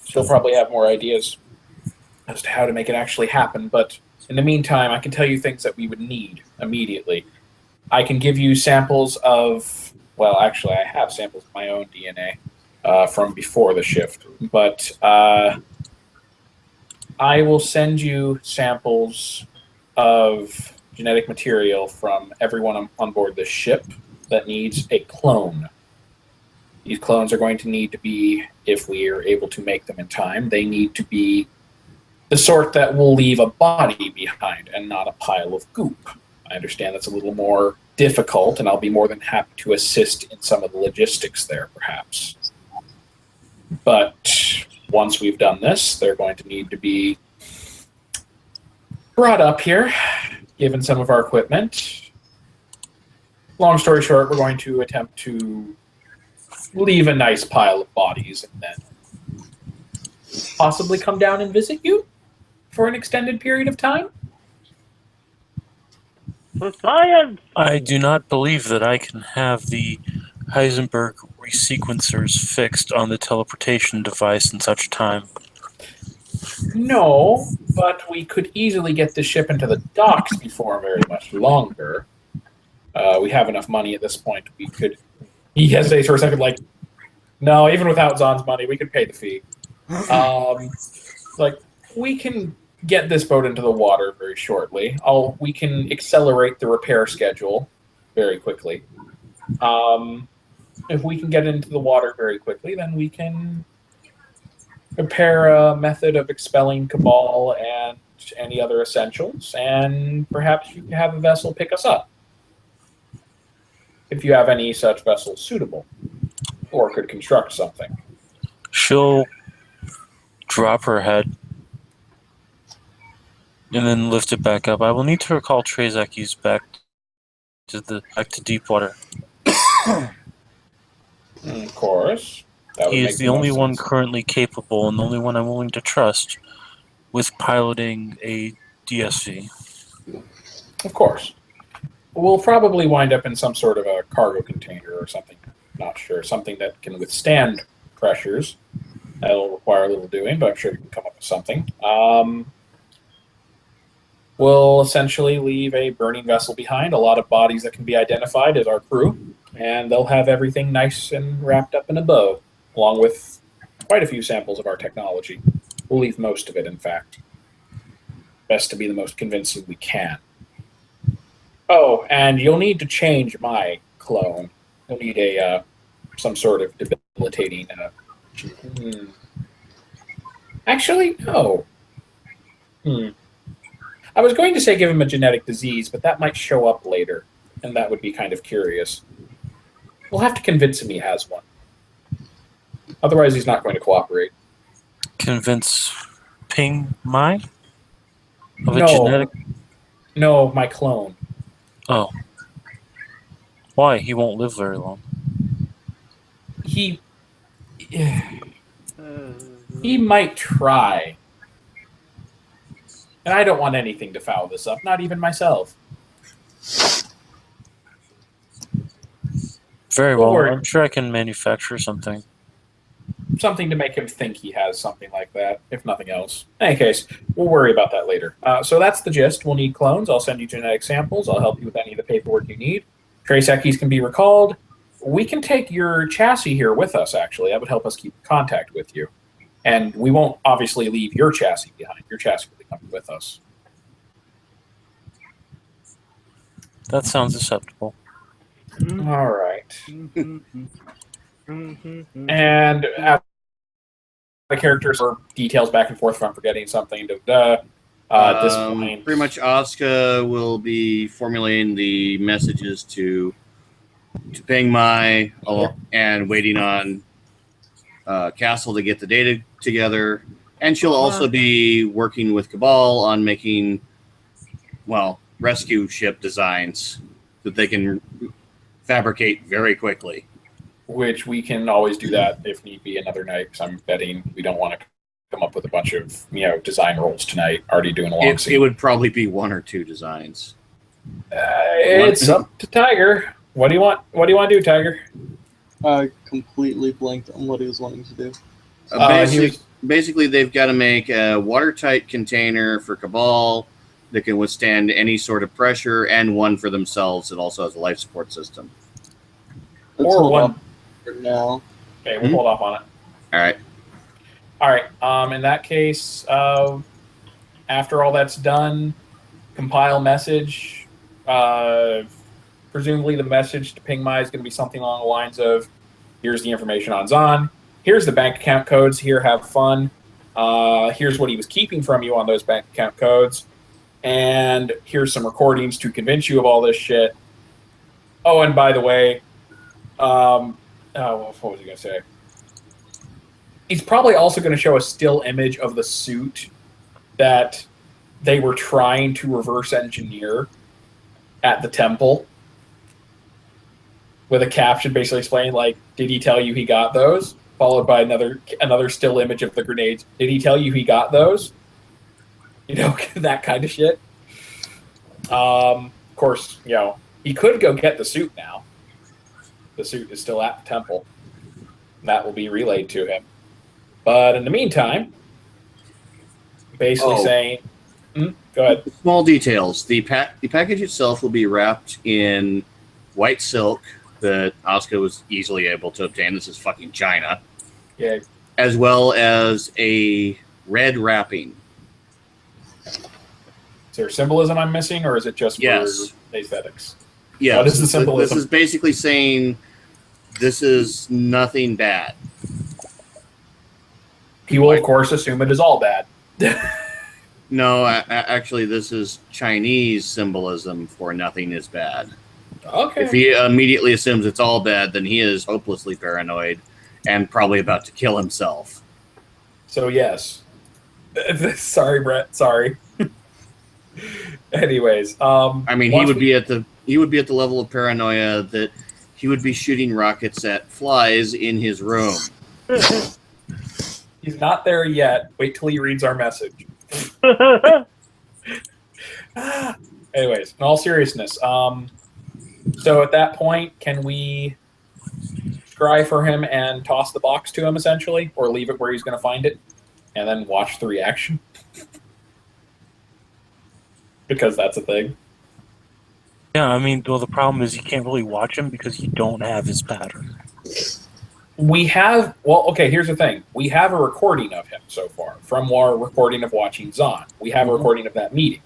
She'll probably have more ideas as to how to make it actually happen, but in the meantime, I can tell you things that we would need immediately. I can give you samples of, well, actually, I have samples of my own DNA from before the shift, but I will send you samples of genetic material from everyone on board the ship that needs a clone. These clones are going to need to be, if we are able to make them in time, they need to be the sort that will leave a body behind and not a pile of goop. I understand that's a little more difficult, and I'll be more than happy to assist in some of the logistics there, perhaps. But once we've done this, they're going to need to be brought up here, given some of our equipment. Long story short, we're going to attempt to leave a nice pile of bodies and then possibly come down and visit you for an extended period of time. For science! I do not believe that I can have the Heisenberg resequencers fixed on the teleportation device in such time. No, but we could easily get the ship into the docks before very much longer. We have enough money at this point. We could... He hesitates for a second, like, no, even without Zon's money, we could pay the fee. we can get this boat into the water very shortly. We can accelerate the repair schedule very quickly. If we can get into the water very quickly, then we can prepare a method of expelling Cabal and any other essentials, and perhaps you can have a vessel pick us up. If you have any such vessels suitable, or could construct something. She'll drop her head and then lift it back up. I will need to recall Trezaki's back to Deepwater. Of course. He is the only one currently capable and the only one I'm willing to trust with piloting a DSV. Of course. We'll probably wind up in some sort of a cargo container or something. Not sure. Something that can withstand pressures. That'll require a little doing, but I'm sure we can come up with something. We'll essentially leave a burning vessel behind, a lot of bodies that can be identified as our crew, and they'll have everything nice and wrapped up in a bow, along with quite a few samples of our technology. We'll leave most of it, in fact. Best to be the most convincing we can. Oh, and you'll need to change my clone. You'll need a some sort of debilitating... Actually, no. I was going to say give him a genetic disease, but that might show up later, and that would be kind of curious. We'll have to convince him he has one. Otherwise, he's not going to cooperate. Convince Ping Mai of a genetic... No, my clone. Oh. Why? He won't live very long. He might try. And I don't want anything to foul this up, not even myself. Very well. I'm sure I can manufacture something. Something to make him think he has something like that, if nothing else. In any case, we'll worry about that later. So that's the gist. We'll need clones. I'll send you genetic samples. I'll help you with any of the paperwork you need. Trace keys can be recalled. We can take your chassis here with us, actually. That would help us keep contact with you. And we won't obviously leave your chassis behind. Your chassis will be coming with us. That sounds acceptable. All right. And the characters or details back and forth if I'm forgetting something. At this point, pretty much Asuka will be formulating the messages to Ping Mai and waiting on Castle to get the data together. And she'll also be working with Cabal on making, rescue ship designs that they can fabricate very quickly. Which we can always do that if need be another night, because I'm betting we don't want to come up with a bunch of design rolls tonight. Already doing a long scene. It would probably be one or two designs. It's up to Tiger. What do you want? What do you want to do, Tiger? I completely blanked on what he was wanting to do. Basically, they've got to make a watertight container for Cabal that can withstand any sort of pressure, and one for themselves that also has a life support system. Or one for now. Okay, we'll hold off on it. All right. In that case, after all that's done, compile message. Presumably the message to Ping Mai is going to be something along the lines of, here's the information on Zahn, here's the bank account codes, here, have fun, here's what he was keeping from you on those bank account codes, and here's some recordings to convince you of all this shit. Oh, and by the way, what was he going to say? He's probably also going to show a still image of the suit that they were trying to reverse engineer at the temple, with a caption basically explaining, like, did he tell you he got those? Followed by another still image of the grenades. Did he tell you he got those? That kind of shit. Of course, he could go get the suit now. The suit is still at the temple. That will be relayed to him. But in the meantime, basically saying, go ahead. Small details. The package itself will be wrapped in white silk that Asuka was easily able to obtain. This is fucking China. Yeah. As well as a red wrapping. Is there symbolism I'm missing, or is it just Yes. for aesthetics? Yes. What is the symbolism? This is basically saying this is nothing bad. He will, of course, assume it is all bad. No, actually, this is Chinese symbolism for nothing is bad. Okay. If he immediately assumes it's all bad, then he is hopelessly paranoid and probably about to kill himself. So yes. Sorry, Brett. Sorry. Anyways, I mean, he would be at the level of paranoia that he would be shooting rockets at flies in his room. He's not there yet. Wait till he reads our message. Anyways, in all seriousness, so at that point, can we scry for him and toss the box to him, essentially, or leave it where he's going to find it, and then watch the reaction? Because that's a thing. Yeah, I mean, well, the problem is you can't really watch him because you don't have his pattern. We have, well, okay, here's the thing. We have a recording of him so far from our recording of watching Zahn. We have a recording of that meeting.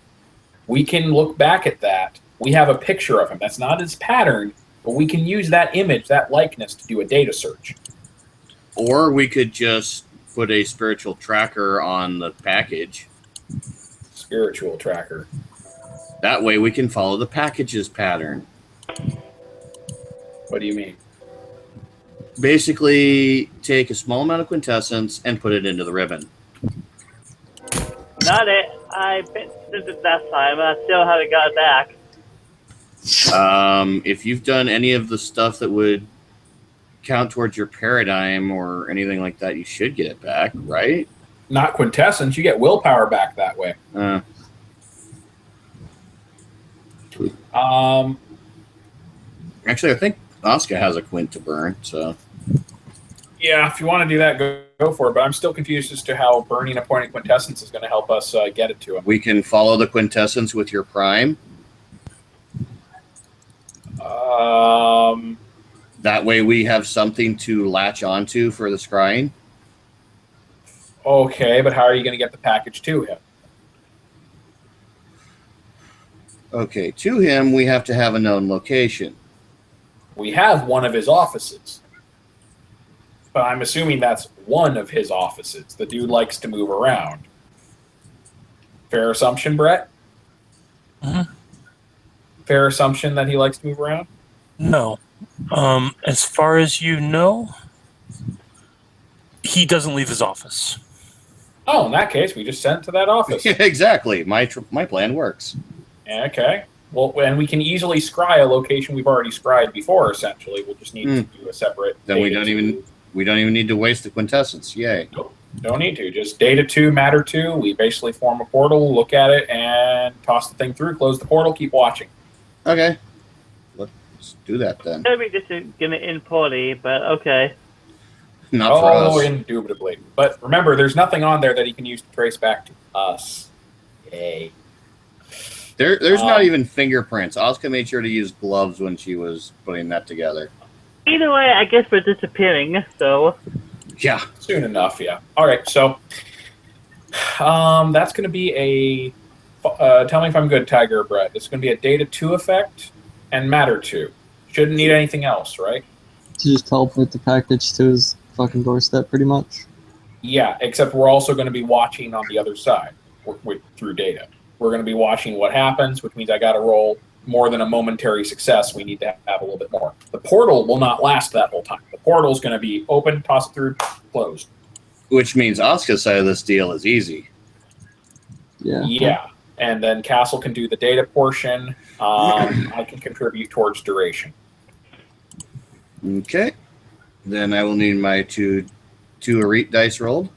We can look back at that. We have a picture of him. That's not his pattern, but we can use that image, that likeness, to do a data search. Or we could just put a spiritual tracker on the package. Spiritual tracker. That way we can follow the package's pattern. What do you mean? Basically, take a small amount of quintessence and put it into the ribbon. Not it. I did it last time. I still haven't got it back. If you've done any of the stuff that would count towards your paradigm or anything like that, you should get it back, right? Not quintessence. You get willpower back that way. Actually, I think Asuka has a quint to burn, so... Yeah, if you want to do that, go for it. But I'm still confused as to how burning a point of quintessence is going to help us get it to him. We can follow the quintessence with your prime. That way we have something to latch onto for the scrying. Okay, but how are you going to get the package to him? Okay, to him, we have to have a known location. We have one of his offices. But I'm assuming that's one of his offices. The dude likes to move around. Fair assumption, Brett? Fair assumption that he likes to move around? No. As far as you know, he doesn't leave his office. Oh, in that case, we just sent to that office. Exactly. My plan works. Okay. Well, and we can easily scry a location we've already scried before, essentially. We'll just need to do a separate... Then we don't even need to waste the quintessence. Yay. Nope. Don't need to. Just data 2, matter 2. We basically form a portal, look at it, and toss the thing through, close the portal, keep watching. Okay. Let's do that then. Maybe just gonna in poorly, but okay. Not for us. Oh, indubitably. But remember, there's nothing on there that he can use to trace back to us. Yay. There's not even fingerprints. Asuka made sure to use gloves when she was putting that together. Either way, I guess we're disappearing, so... Yeah. Soon enough, yeah. All right, so that's going to be a... tell me if I'm good, Tiger or Brett. It's going to be a data 2 effect and matter 2. Shouldn't need anything else, right? To just teleport the package to his fucking doorstep, pretty much. Yeah, except we're also going to be watching on the other side through data. We're going to be watching what happens, which means I got to roll more than a momentary success. We need to have a little bit more. The portal will not last that whole time. The portal is going to be open, toss it through, closed. Which means Asuka's side of this deal is easy. Yeah. Yeah. And then Castle can do the data portion. I can contribute towards duration. Okay. Then I will need my two Arete dice rolled.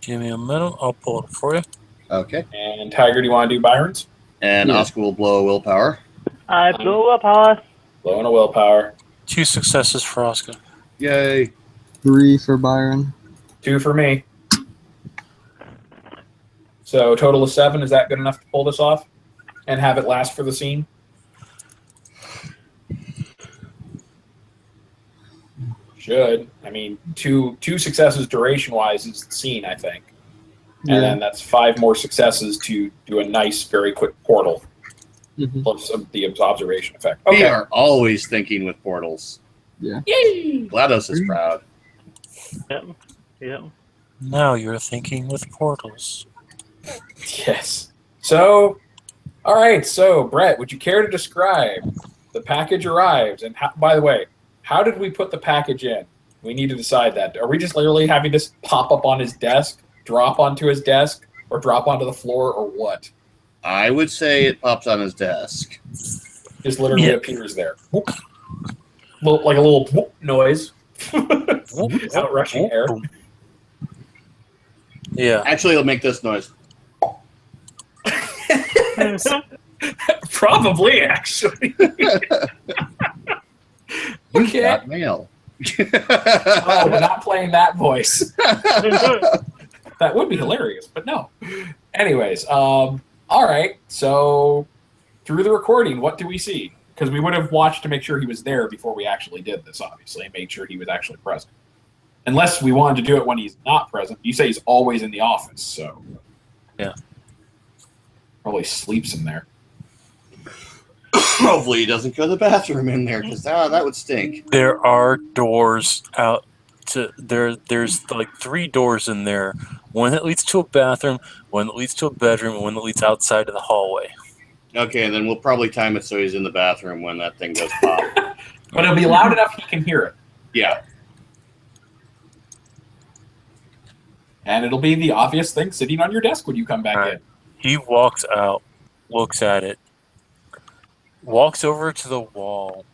Give me a minute. I'll pull it for you. Okay. And Tiger, do you want to do Byron's? And Yeah. Asuka will blow a willpower. I blew up us. Blowing a willpower. 2 successes for Oscar. Yay. 3 for Byron. 2 for me. So total of 7. Is that good enough to pull this off and have it last for the scene? Should. I mean, two successes duration-wise is the scene, I think. Yeah. then that's 5 more successes to do a nice, very quick portal. Mhm. Plus the observation effect. We Okay. are always thinking with portals. Yeah. Yay! GLaDOS is proud. Yep. Yep. Now you're thinking with portals. Yes. So, all right. So, Brett, would you care to describe the package arrives? And by the way, how did we put the package in? We need to decide that. Are we just literally having this pop up on his desk, drop onto his desk, or drop onto the floor, or what? I would say it pops on his desk. Just literally Yeah. appears there. Whoop. Like a little whoop noise. Out rushing air. Boom. Yeah. Actually, it'll make this noise. Probably, actually. You Okay. got mail. Oh, we're not playing that voice. That would be hilarious, but no. Anyways, all right. So through the recording, what do we see? Because we would have watched to make sure he was there before we actually did this, obviously, and made sure he was actually present. Unless we wanted to do it when he's not present. You say he's always in the office, so Yeah. probably sleeps in there. Hopefully, he doesn't go to the bathroom in there because that would stink. There are doors out to there. There's like 3 doors in there. One that leads to a bathroom, one that leads to a bedroom, and one that leads outside to the hallway. Okay, and then we'll probably time it so he's in the bathroom when that thing goes pop. But it'll be loud enough he can hear it. Yeah. And it'll be the obvious thing sitting on your desk when you come back Right. in. He walks out, looks at it, walks over to the wall,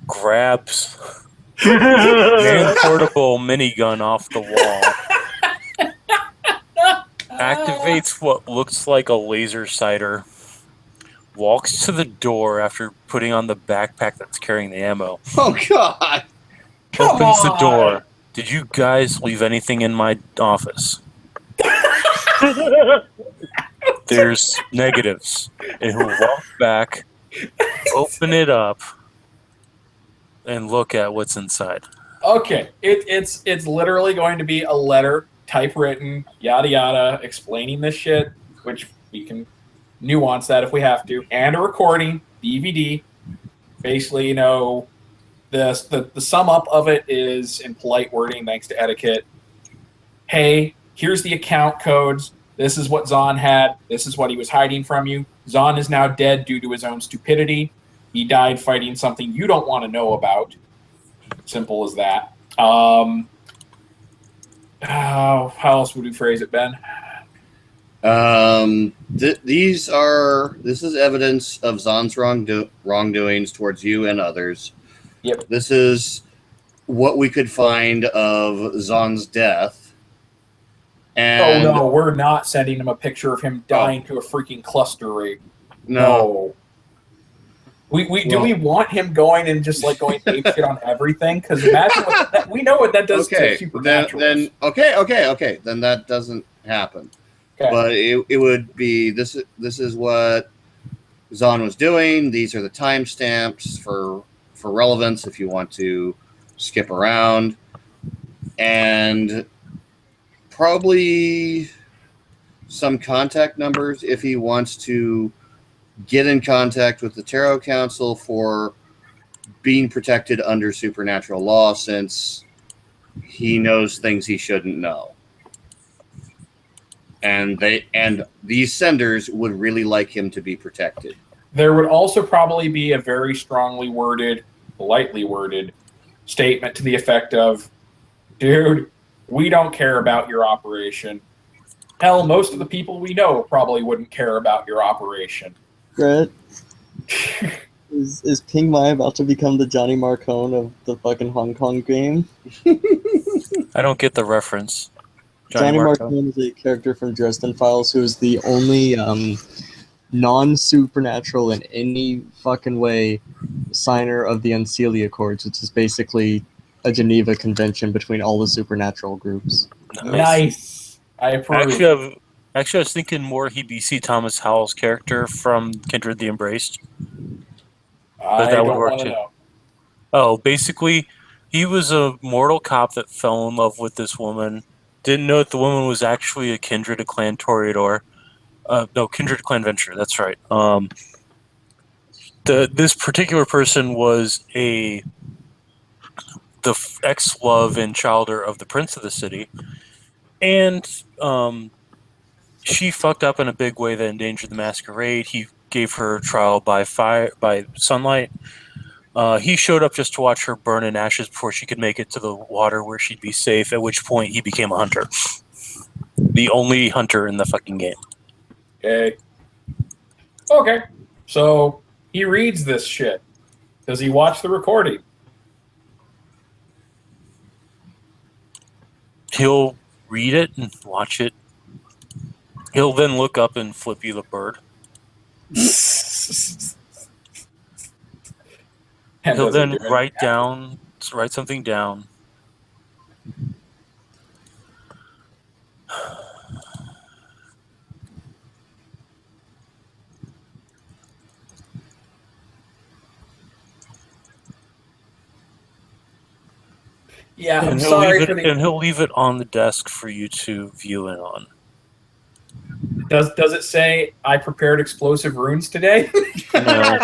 grabs man portable minigun off the wall, activates what looks like a laser sighter, walks to the door after putting on the backpack that's carrying the ammo, Oh, God. opens the on! door. Did you guys leave anything in my office? There's negatives. And he'll walk back, open it up, and look at what's inside. Okay, it's literally going to be a letter, typewritten, yada yada, explaining this shit, which we can nuance that if we have to, and a recording, DVD. Basically, you know, the sum up of it is in polite wording, thanks to etiquette. Hey, here's the account codes. This is what Zahn had. This is what he was hiding from you. Zahn is now dead due to his own stupidity. He died fighting something you don't want to know about. Simple as that. How else would we phrase it, Ben? This is evidence of Zahn's wrongdoings towards you and others. Yep. This is what we could find of Zahn's death. And Oh no, we're not sending him a picture of him dying to a freaking cluster rate. no. Do we want him going and just like going ape shit on everything? Because imagine we know what that does Okay, to supernatural. then okay. Then that doesn't happen. Okay. But it would be this is what Zahn was doing. These are the timestamps for relevance if you want to skip around, and probably some contact numbers if he wants to get in contact with the Tarot Council for being protected under supernatural law, since he knows things he shouldn't know. And these senders would really like him to be protected. There would also probably be a very strongly worded, politely worded statement to the effect of, dude, we don't care about your operation. Hell, most of the people we know probably wouldn't care about your operation. Brett, is Ping Mai about to become the Johnny Marcone of the fucking Hong Kong game? I don't get the reference. Johnny Marcone is a character from Dresden Files who is the only non-supernatural in any fucking way signer of the Unseelie Accords, which is basically a Geneva Convention between all the supernatural groups. Nice. I approve. Actually, I was thinking more he'd be C. Thomas Howell's character from Kindred the Embraced. I that would don't work want to too. know. Oh, basically, he was a mortal cop that fell in love with this woman, Didn't know that the woman was actually a kindred to Clan Toreador. No, kindred to Clan Venture. That's right. This particular person was the ex-love and childer of the prince of the city, and she fucked up in a big way that endangered the masquerade. He gave her trial by sunlight. He showed up just to watch her burn in ashes before she could make it to the water where she'd be safe, at which point he became a hunter. The only hunter in the fucking game. Okay. So he reads this shit. Does he watch the recording? He'll read it and watch it. He'll then look up and flip you the bird. He'll then write something down. Yeah, And he'll leave it on the desk for you to view in on. Does it say I prepared explosive runes today? No.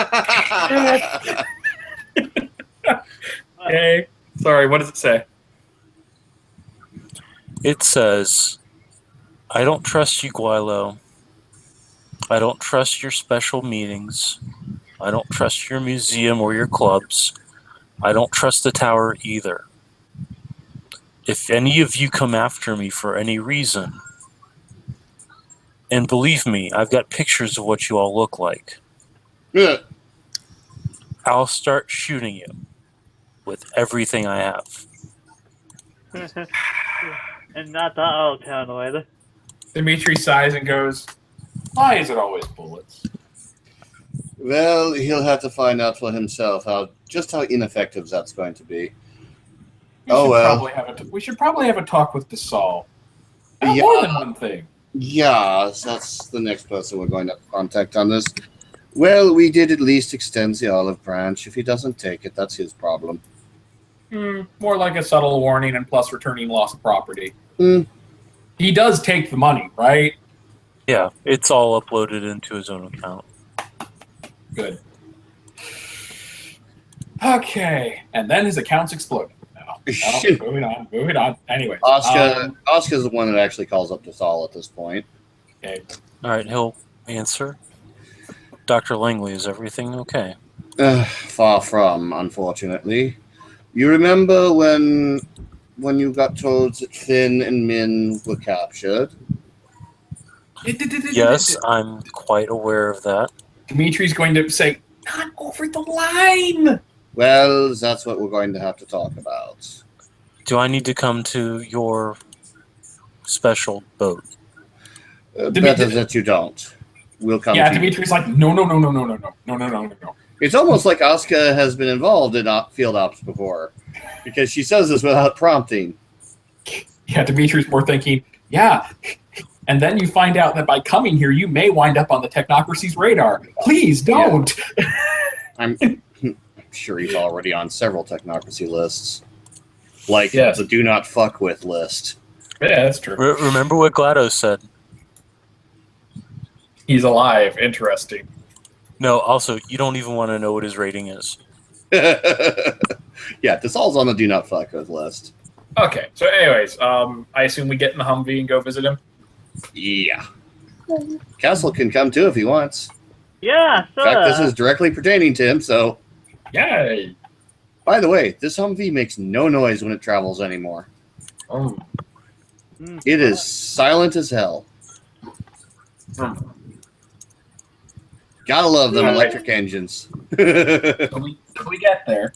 Okay. Sorry, what does it say? It says, I don't trust you, Guilo. I don't trust your special meetings. I don't trust your museum or your clubs. I don't trust the tower either. If any of you come after me for any reason, and believe me, I've got pictures of what you all look like, I'll start shooting you with everything I have. And not that old town either. Dimitri sighs and goes, why is it always bullets? Well, he'll have to find out for himself just how ineffective that's going to be. We should probably have a talk with DeSaul. More than one thing. Yeah, that's the next person we're going to contact on this. Well, we did at least extend the olive branch. If he doesn't take it, that's his problem. More like a subtle warning and plus returning lost property. He does take the money, right? Yeah, it's all uploaded into his own account. Good. Okay, and then his account's exploded. Moving on. Anyway, Oscar's the one that actually calls up DeSaul at this point. Okay. All right, he'll answer. Dr. Langley, is everything okay? Far from, unfortunately. You remember when you got told that Finn and Min were captured? Yes, I'm quite aware of that. Dimitri's going to say, not over the line! Well, that's what we're going to have to talk about. Do I need to come to your special boat? Better that you don't. We'll come. Yeah, to Dimitri's like, no. It's almost like Asuka has been involved in field ops before, because she says this without prompting. Yeah, Dimitri's more thinking, yeah. And then you find out that by coming here, you may wind up on the technocracy's radar. Please don't. Yeah. I'm sure he's already on several technocracy lists, like the "Do Not Fuck With" list. Yeah, that's true. Remember what GLaDOS said. He's alive. Interesting. No, also, you don't even want to know what his rating is. Yeah, DeSaul's on the "Do Not Fuck With" list. Okay, so anyways, I assume we get in the Humvee and go visit him? Yeah. Castle can come too if he wants. Yeah, In fact, this is directly pertaining to him, so... Yay! By the way, this Humvee makes no noise when it travels anymore. Oh. It is silent as hell. Gotta love them electric engines. So we get there.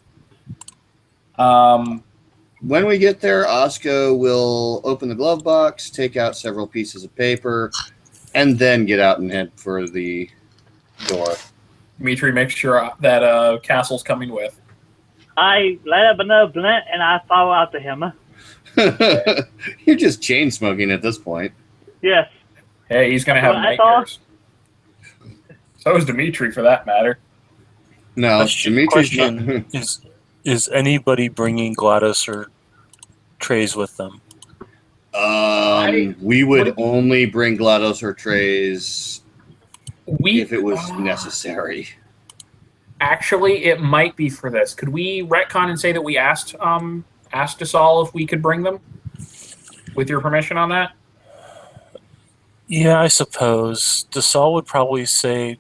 When we get there, Oscar will open the glove box, take out several pieces of paper, and then get out and head for the door. Dimitri makes sure that Castle's coming with. I light up another blunt and I follow after him. You're just chain smoking at this point. Yes. Hey, he's gonna have nightmares. So is Dimitri, for that matter. No, Dimitri's question is anybody bringing GLaDOS or trays with them? We would What- only bring GLaDOS or trays We if it was necessary. Actually, it might be for this. Could we retcon and say that we asked Dasal if we could bring them? With your permission on that? Yeah, I suppose. Dasal would probably say,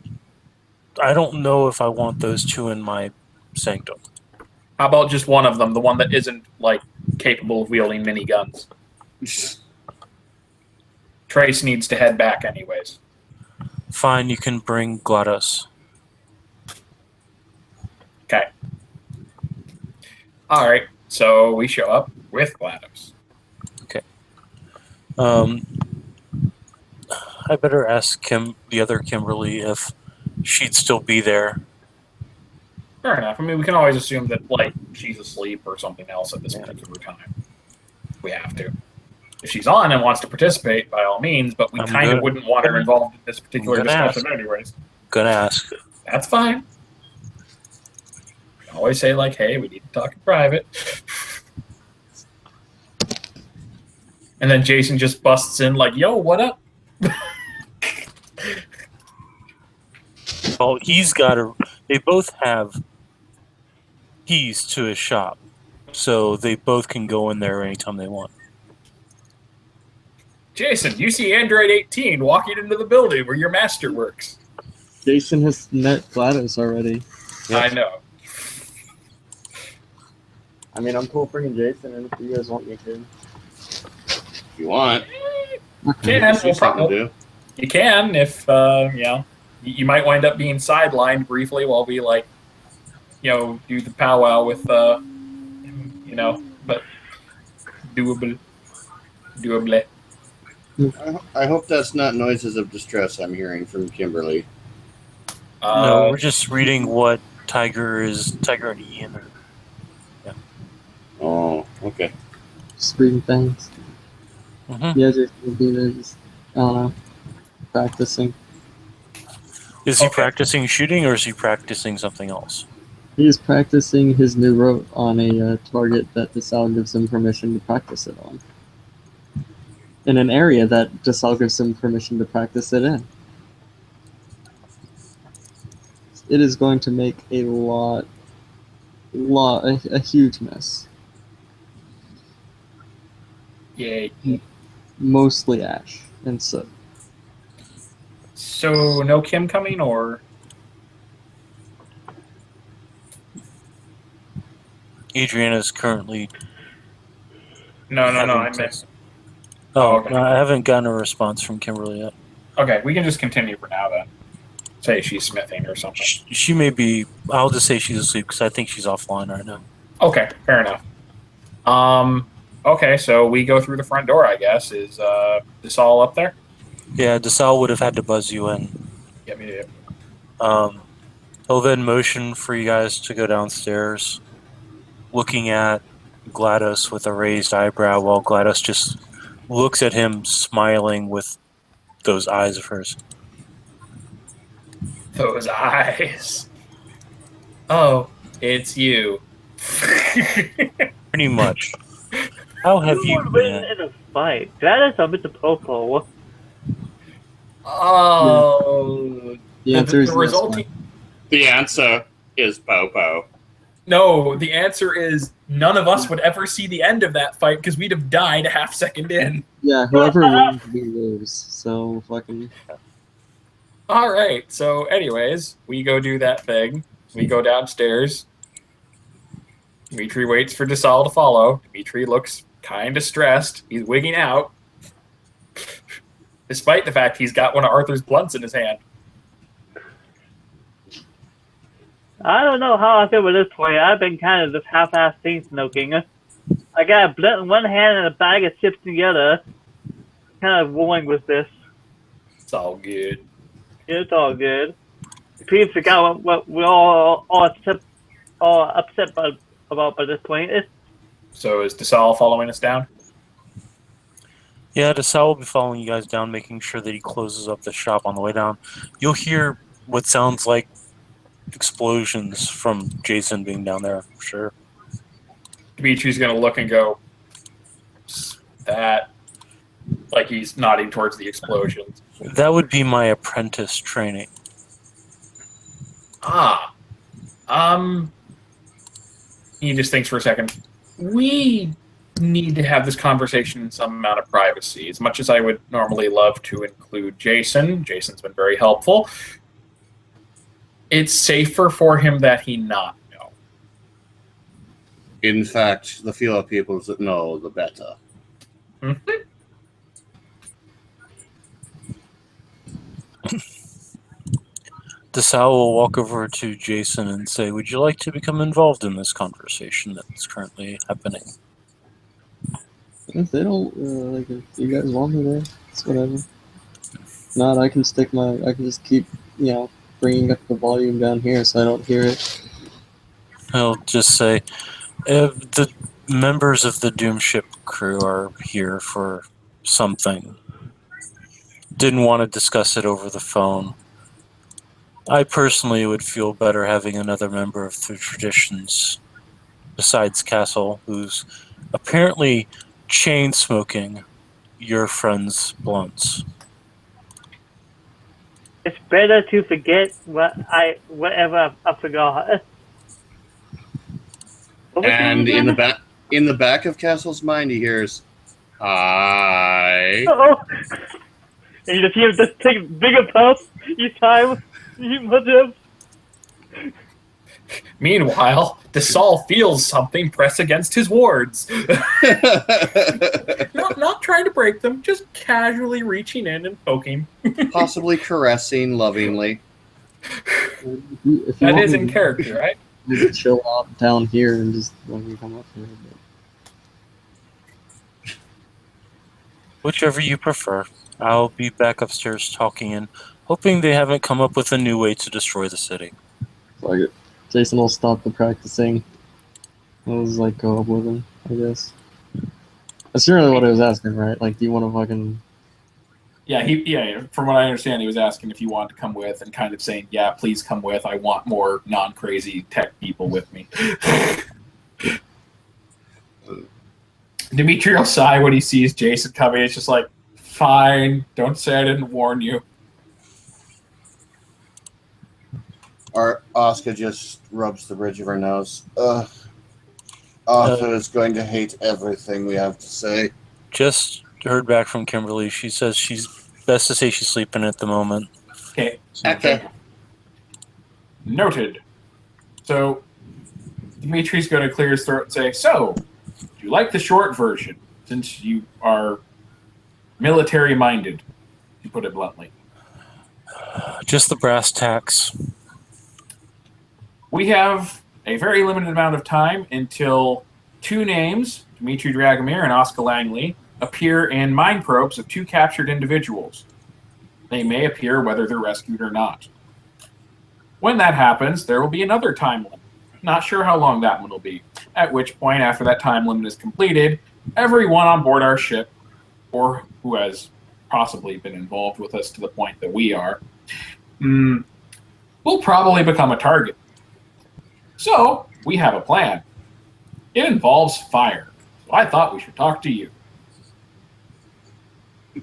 I don't know if I want those two in my sanctum. How about just one of them, the one that isn't like capable of wielding miniguns? Trace needs to head back anyways. Fine, you can bring GLaDOS. Okay. All right. So we show up with GLaDOS. I better ask the other Kimberly, if she'd still be there. Fair enough. I mean, we can always assume that like she's asleep or something else at this particular time. We have to. If she's on and wants to participate, by all means, but we kind of wouldn't want her involved in this particular discussion anyways. Gonna ask. That's fine. We can always say like, hey, we need to talk in private. And then Jason just busts in like, yo, what up? Well, they both have keys to his shop, so they both can go in there anytime they want. Jason, you see Android 18 walking into the building where your master works. Jason has met GLaDOS already. Yep. I know. I mean, I'm cool bringing Jason in if you guys want me to. If you want. You can if, you might wind up being sidelined briefly while we, like, do the powwow with, but doable. I hope that's not noises of distress I'm hearing from Kimberly. No, we're just reading what Tiger and Ian are. Yeah. Oh, okay. Just reading things. Mm-hmm. Yeah, Jason will be there just, I don't know, practicing. Is he practicing shooting or is he practicing something else? He is practicing his new route on a target that Dasal gives him permission to practice it on. In an area that Dasal gives him permission to practice it in. It is going to make a huge mess. Yay. Mostly ash and soot. So, no Kim coming, or? Adriana's currently... No, I meant... okay. No, I haven't gotten a response from Kimberly yet. Okay, we can just continue for now, then. Say she's smithing or something. She may be... I'll just say she's asleep, because I think she's offline right now. Okay, fair enough. Okay, so we go through the front door, I guess. Is Dasal up there? Yeah, Dasal would have had to buzz you in. Yep. He'll then motion for you guys to go downstairs, looking at GLaDOS with a raised eyebrow, while GLaDOS just looks at him, smiling with those eyes of hers. Those eyes. Oh, it's you. Pretty much. How have you been? In a fight. That is a bit of popo. Oh. The answer is The answer is Popo. No, the answer is none of us would ever see the end of that fight because we'd have died a half second in. Yeah, whoever wins, we lose. So fucking. All right. So, anyways, we go do that thing. We go downstairs. Dimitri waits for Dasal to follow. Dimitri looks kind of stressed. He's wigging out. Despite the fact he's got one of Arthur's blunts in his hand. I don't know how I feel with this point. I've been kind of just half-assed thing smoking. I got a blunt in one hand and a bag of chips in the other. Kind of rolling with this. It's all good. It's all good. Please forgot what we're all upset about by this point. So is Dasal following us down? Yeah, Dasal will be following you guys down, making sure that he closes up the shop on the way down. You'll hear what sounds like explosions from Jason being down there, for sure. Dimitri's going to look and go, that. Like he's nodding towards the explosions. That would be my apprentice training. He just thinks for a second. We need to have this conversation in some amount of privacy. As much as I would normally love to include Jason, Jason's been very helpful. It's safer for him that he not know. In fact, the fewer people that know, the better. Mm-hmm. DeSalle will walk over to Jason and say, "Would you like to become involved in this conversation that's currently happening?" If they don't, like, if you guys want me there, it's whatever. If not, I can just keep, bringing up the volume down here so I don't hear it. He'll just say, "The members of the Doomship crew are here for something. Didn't want to discuss it over the phone. I personally would feel better having another member of the traditions besides Castle, who's apparently chain smoking your friend's blunts." It's better to forget whatever I forgot. What was And it again? in the back of Castle's mind, he hears, "Hi." Oh. And you just hear him just take bigger puffs each time you put him. Meanwhile, DeSalle feels something press against his wards. Not trying to break them, just casually reaching in and poking. Possibly caressing lovingly. If you That want is me in to- character, right? You can chill out down here and just let me come up here. Whichever you prefer. I'll be back upstairs talking and hoping they haven't come up with a new way to destroy the city. Fuck it. Jason will stop the practicing. I'll just, like, go up with him, I guess. That's really what I was asking, right? Like, do you want to fucking... Yeah, from what I understand, he was asking if you wanted to come with and kind of saying, yeah, please come with. I want more non-crazy tech people with me. Dimitri will sigh when he sees Jason coming. It's just like, fine, don't say I didn't warn you. Our Oscar just rubs the bridge of her nose. Ugh. Arthur is going to hate everything we have to say. Just heard back from Kimberly. She says she's best to say she's sleeping at the moment. Okay. Okay. Noted. So, Dimitri's going to clear his throat and say, so, do you like the short version, since you are military-minded, to put it bluntly? Just the brass tacks. We have a very limited amount of time until two names, Dimitri Dragomir and Oscar Langley, appear in mind probes of two captured individuals. They may appear whether they're rescued or not. When that happens, there will be another time limit. Not sure how long that one will be. At which point, after that time limit is completed, everyone on board our ship, or who has possibly been involved with us to the point that we are, will probably become a target. So, we have a plan. It involves fire. So I thought we should talk to you.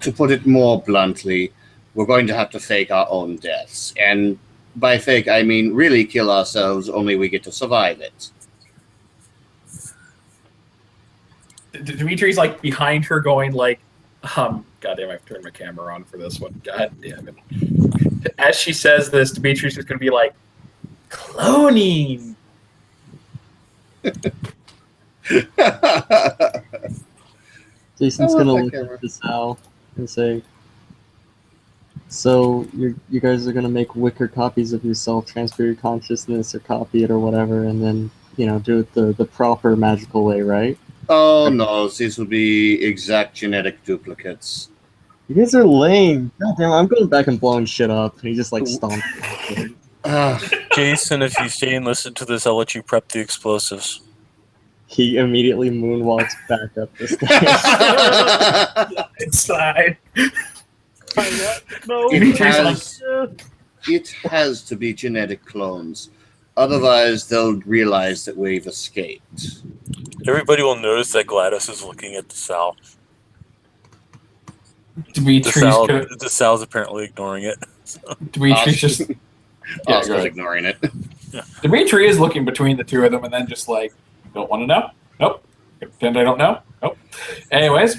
To put it more bluntly, we're going to have to fake our own deaths. And by fake, I mean really kill ourselves, only we get to survive it. Dimitri's like behind her going like, goddamn, I've turned my camera on for this one. God damn it. As she says this, Dimitri's just going to be like, cloning. Jason's gonna look at DeSalle and say, so you guys are gonna make wicker copies of yourself, transfer your consciousness or copy it or whatever, and then, do it the proper magical way, right? Oh no, these will be exact genetic duplicates. You guys are lame. Goddamn, I'm going back and blowing shit up. And he just like stomps. Jason, if you stay and listen to this, I'll let you prep the explosives. He immediately moonwalks back up the stairs. Inside. No. It has to be genetic clones. Otherwise, they'll realize that we've escaped. Everybody will notice that Gladys is looking at the south. Dimitri's co- DeSal's apparently ignoring it. Dimitri's just yeah, Oscar's go ahead. ignoring it. Dimitri is looking between the two of them and then just like, don't want to know? Nope. Pretend I don't know? Nope. Anyways,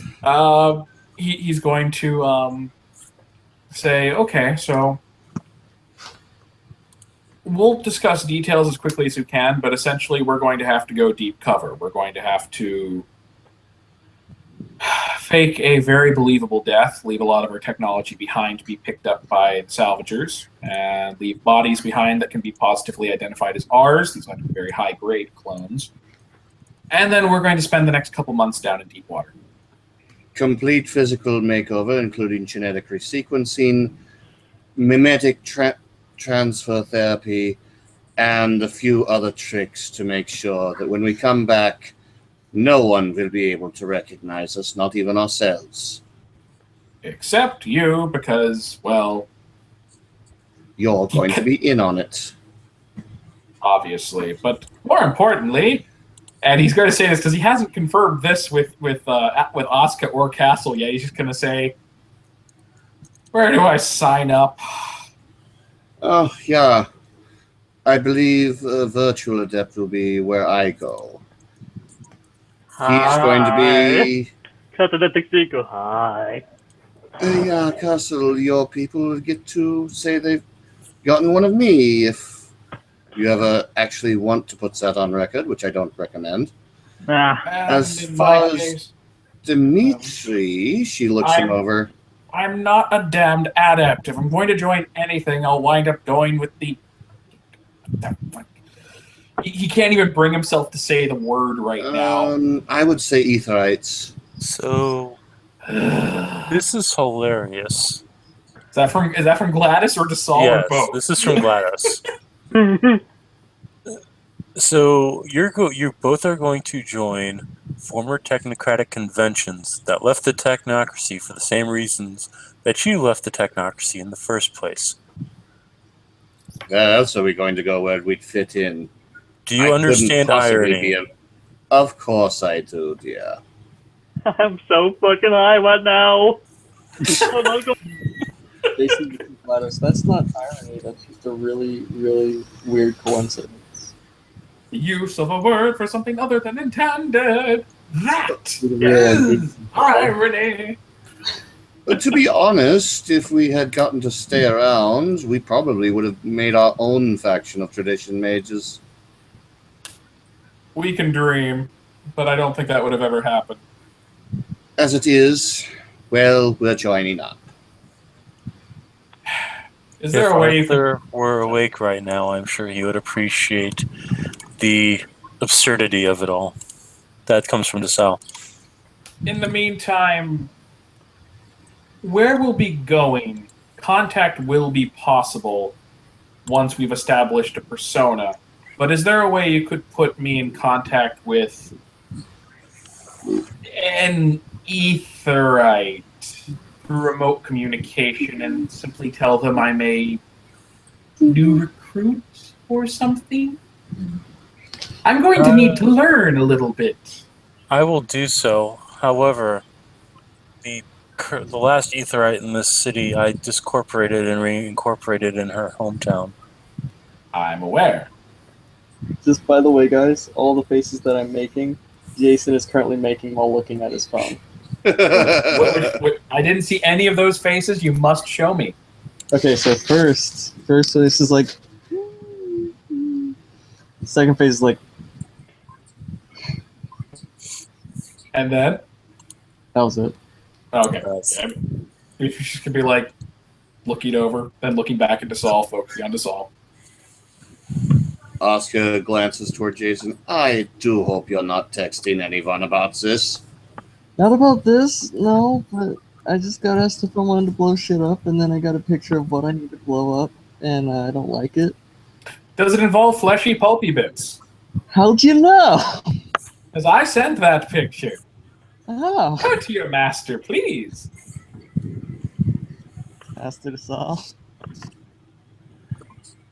he's going to say, okay, so we'll discuss details as quickly as we can, but essentially we're going to have to go deep cover. We're going to have to fake a very believable death, leave a lot of our technology behind to be picked up by salvagers, and leave bodies behind that can be positively identified as ours. These might be very high-grade clones. And then we're going to spend the next couple months down in deep water. Complete physical makeover, including genetic resequencing, mimetic transfer therapy, and a few other tricks to make sure that when we come back, no one will be able to recognize us, not even ourselves. Except you, because, well... You're going to be in on it. Obviously. But more importantly, and he's going to say this because he hasn't confirmed this with Asuka or Castle yet, he's just going to say, where do I sign up? Oh, yeah. I believe Virtual Adept will be where I go. He's going to be... Hi. Yeah, Castle, your people will get to say they've gotten one of me if you ever actually want to put that on record, which I don't recommend. As far as Dimitri, she looks him over. I'm not a damned adept. If I'm going to join anything, I'll wind up going with the... He can't even bring himself to say the word right now. I would say Etherites. So this is hilarious. Is that from Gladys or DeSaul Yes, or both? this is from Gladys. So you both are going to join former technocratic conventions that left the technocracy for the same reasons that you left the technocracy in the first place. That's where we're going to go where we'd fit in. Do you understand irony? Of course I do, dear. I'm so fucking high right now. Basically, Gladys, that's not irony. That's just a really, really weird coincidence. The use of a word for something other than intended. That Yeah, is irony. But to be honest, if we had gotten to stay around, we probably would have made our own faction of tradition mages. We can dream, but I don't think that would have ever happened. As it is, well, we're joining up. Is there a way? If Arthur were awake right now, I'm sure he would appreciate the absurdity of it all. That comes from DeSalle. In the meantime, where we'll be going, contact will be possible once we've established a persona. But is there a way you could put me in contact with an Etherite through remote communication and simply tell them I'm a new recruit or something? I'm going to need to learn a little bit. I will do so. However, the last Etherite in this city I discorporated and reincorporated in her hometown. I'm aware. Just by the way, guys, all the faces that I'm making, Jason is currently making while looking at his phone. I didn't see any of those faces. You must show me. Okay, so first face is like... The second face is like... And then? That was it. Okay. You just could be like looking over, then looking back at DeSaul, focusing on DeSaul. Oscar glances toward Jason. I do hope you're not texting anyone about this. Not about this, no, but I just got asked if I wanted to blow shit up, and then I got a picture of what I need to blow up, and I don't like it. Does it involve fleshy, pulpy bits? How'd you know? Because I sent that picture. Oh. Go to your master, please. Master DeSalle.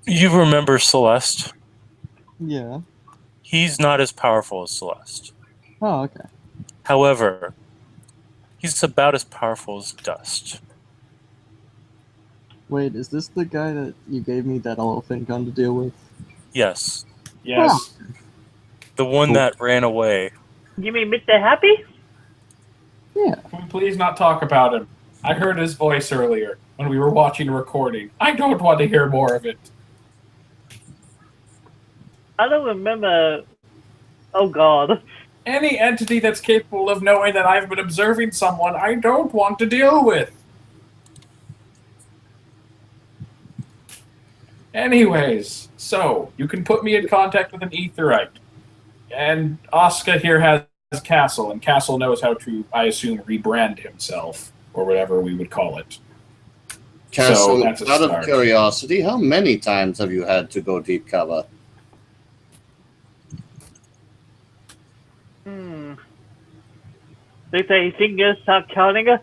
You remember Celeste? Yeah. He's not as powerful as Celeste. Oh, okay. However, He's about as powerful as dust. Wait, is this the guy that you gave me that elephant gun to deal with? Yes. Yes. The one Cool. that ran away. You mean Mr. Happy? Yeah. Can we please not talk about him? I heard his voice earlier when we were watching a recording. I don't want to hear more of it. I don't remember. Oh God. Any entity that's capable of knowing that I've been observing someone I don't want to deal with. Anyways, so you can put me in contact with an Aetheryte. And Asuka here has Castle, and Castle knows how to, I assume, rebrand himself, or whatever we would call it. Castle, that's a out of start. curiosity, how many times have you had to go deep cover? They say fingers start counting us.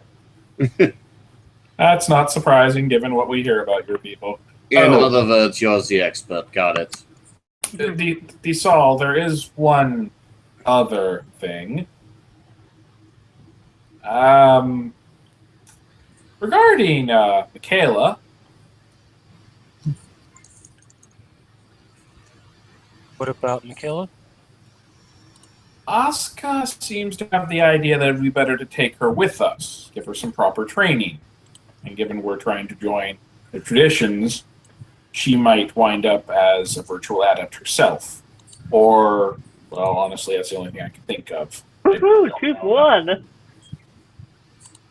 That's not surprising, given what we hear about your people. In other words, you're the expert. Got it. The Saul, there is one other thing. Regarding Michaela. What about Michaela? Asuka seems to have the idea that it would be better to take her with us, give her some proper training. And given we're trying to join the traditions, she might wind up as a virtual adept herself. Or, well, honestly, that's the only thing I can think of. Woohoo! Choose one.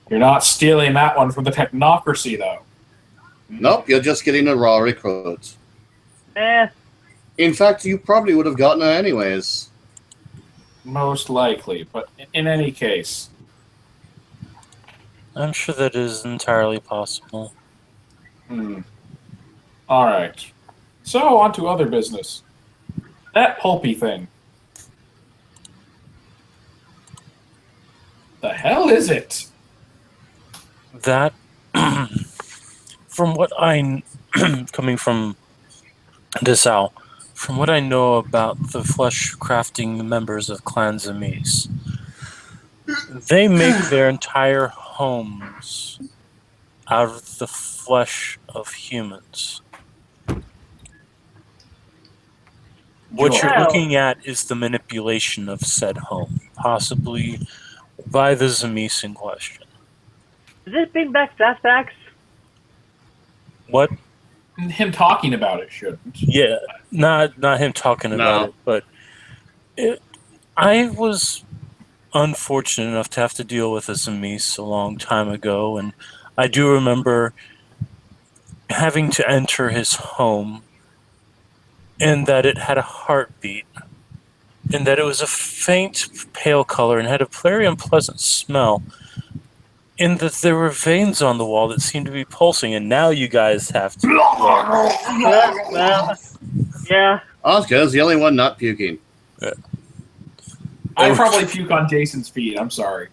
You're not stealing that one from the technocracy, though. Nope, you're just getting a raw recruit. In fact, you probably would have gotten her anyways. Most likely, but in any case. I'm sure that is entirely possible. All right. So, on to other business. That pulpy thing. The hell is it? That, from what I, coming from Dessau, from what I know about the flesh-crafting members of Clan Zamis, they make their entire homes out of the flesh of humans. What you're looking at is the manipulation of said home, possibly by the Zamis in question. Does this bring back flashbacks? What? Him talking about it shouldn't. Yeah, not him talking about it, but I was unfortunate enough to have to deal with a Zamis a long time ago, and I do remember having to enter his home, and that it had a heartbeat, and that it was a faint pale color and had a very unpleasant smell, and that there were veins on the wall that seemed to be pulsing, and now you guys have to... Yeah. Asuka's the only one not puking. Yeah. I probably puke on Jason's feet. I'm sorry.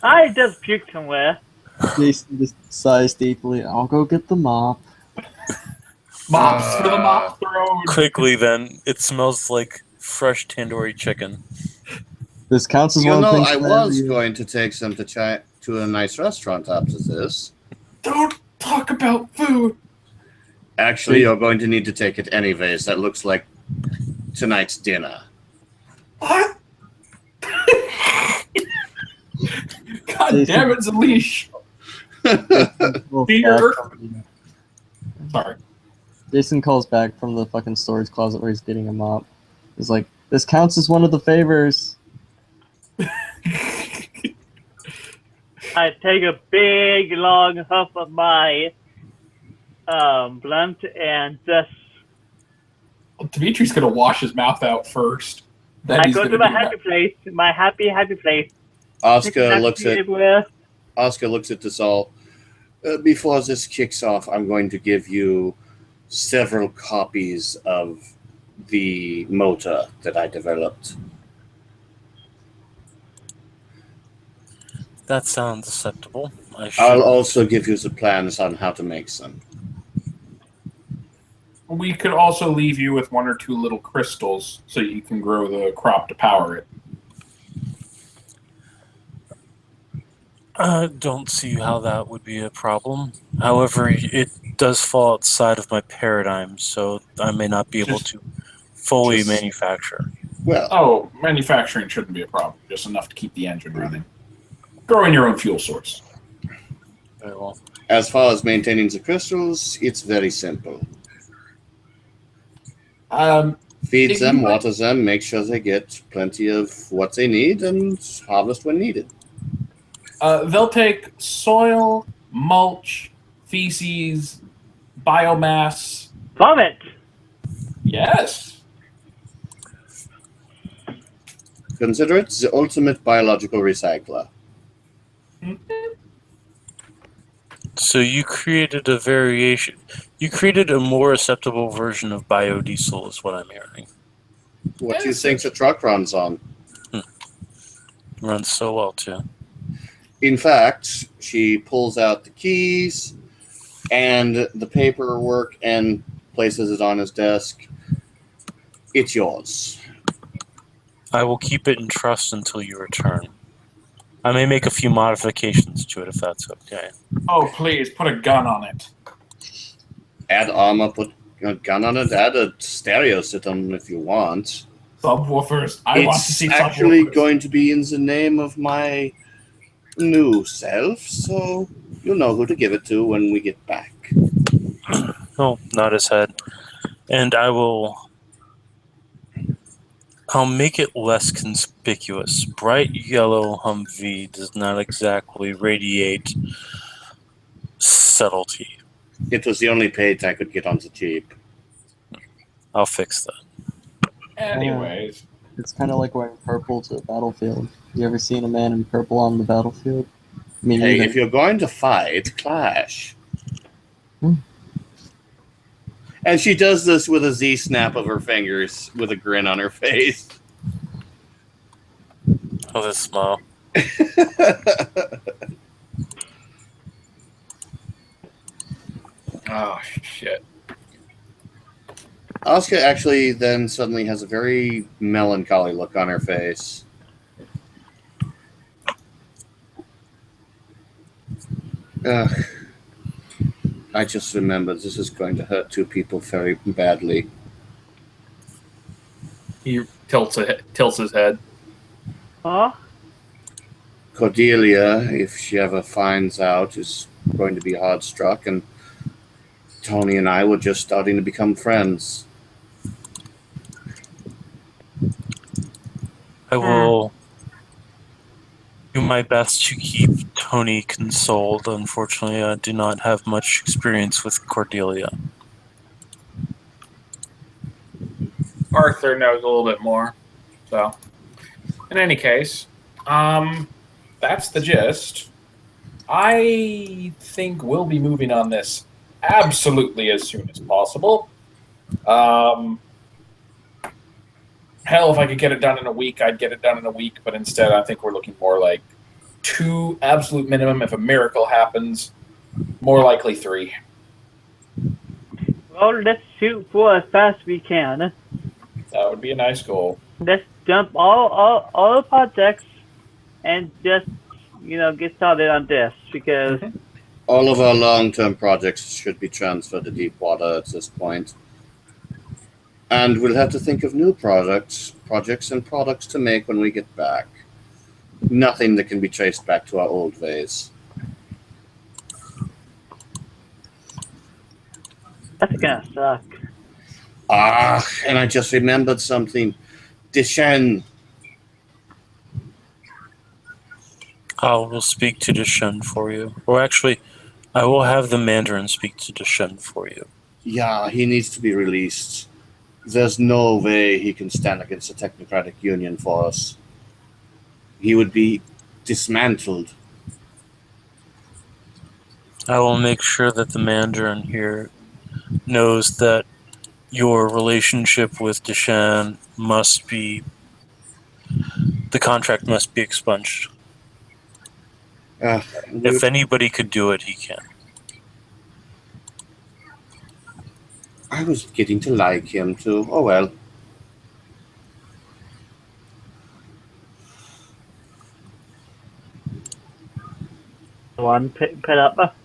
I just puked somewhere. Jason just sighs deeply. I'll go get the mop. Mops for the mop throne. Quickly, then. It smells like fresh tandoori chicken. This counts as You one know, thing. I was going to take them to a nice restaurant after this. Don't talk about food. Actually, you're going to need to take it anyways. That looks like tonight's dinner. What? God damn it, Zalish. Beer. Sorry. Jason calls back from the fucking storage closet where he's getting a mop. He's like, this counts as one of the favors. I take a big, long huff of my blunt and just... Dimitri's going to wash his mouth out first. Then I go to my happy place. My happy place. Asuka looks at this all. Before this kicks off, I'm going to give you several copies of the motor that I developed. That sounds acceptable. I'll also give you the plans on how to make some. We could also leave you with one or two little crystals so you can grow the crop to power it. I don't see how that would be a problem. However, it does fall outside of my paradigm, so I may not be able to fully Just- manufacture. Well, Oh, manufacturing shouldn't be a problem. Just enough to keep the engine running. Throw in your own fuel source. Very well. as far as maintaining the crystals, it's very simple. Feed If them, you water them, make sure they get plenty of what they need, and harvest when needed. they'll take soil, mulch, feces, biomass. Vomit! Yes. Consider it the ultimate biological recycler. So you created a variation. You created a more acceptable version of biodiesel, is what I'm hearing. What do you think the truck runs on? Runs so well too. In fact, she pulls out the keys and the paperwork and places it on his desk. It's yours. I will keep it in trust until you return. I may make a few modifications to it if that's okay. Oh, please put a gun on it. Add armor, put a gun on it, add a stereo system if you want. Subwoofers. I want to see It's actually subwoofers. going to be in the name of my new self, so you'll know who to give it to when we get back. Oh, nod his head. And I'll make it less conspicuous. Bright yellow Humvee does not exactly radiate subtlety. It was the only paint I could get on the cheap. I'll fix that. Anyways. It's kind of like wearing purple to a battlefield. You ever seen a man in purple on the battlefield? I mean, Hey, even if you're going to fight, clash. Hmm. And she does this with a Z snap of her fingers with a grin on her face. Oh, this smile. Oh, shit. Asuka actually then suddenly has a very melancholy look on her face. Ugh. I just remembered this is going to hurt two people very badly. He tilts his head. Huh? Cordelia, if she ever finds out, is going to be hard struck, and Tony and I were just starting to become friends. I will do my best to keep Tony consoled. Unfortunately, I do not have much experience with Cordelia. Arthur knows a little bit more. So, in any case, that's the gist. I think we'll be moving on this absolutely as soon as possible. Hell, if I could get it done in a week, I'd get it done in a week. But instead, I think we're looking more like 2 absolute minimum. If a miracle happens, more likely 3. Well, let's shoot for as fast as we can. That would be a nice goal. Let's dump all the projects and just, get started on this because All of our long-term projects should be transferred to deep water at this point. And we'll have to think of new projects and products to make when we get back. Nothing that can be traced back to our old ways. that's gonna suck. Ah, and I just remembered something. Deshen. I will speak to Deshen for you. Or actually, I will have the Mandarin speak to Deshen for you. Yeah, he needs to be released. There's no way he can stand against the Technocratic Union for us. He would be dismantled. I will make sure that the Mandarin here knows that your relationship with Deshan must be... The contract must be expunged. If anybody could do it, he can. I was getting to like him too. Oh well. One put up.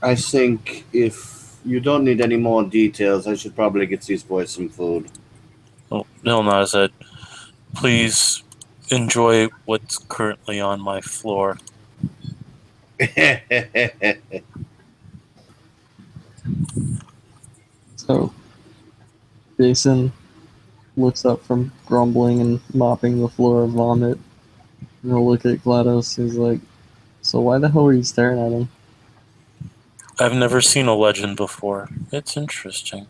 I think if you don't need any more details, I should probably get these boys some food. Oh, he'll nod his head. Please enjoy what's currently on my floor. So Jason looks up from grumbling and mopping the floor of vomit. And he'll look at GLaDOS. He's like, so why the hell are you staring at him? I've never seen a legend before. It's interesting.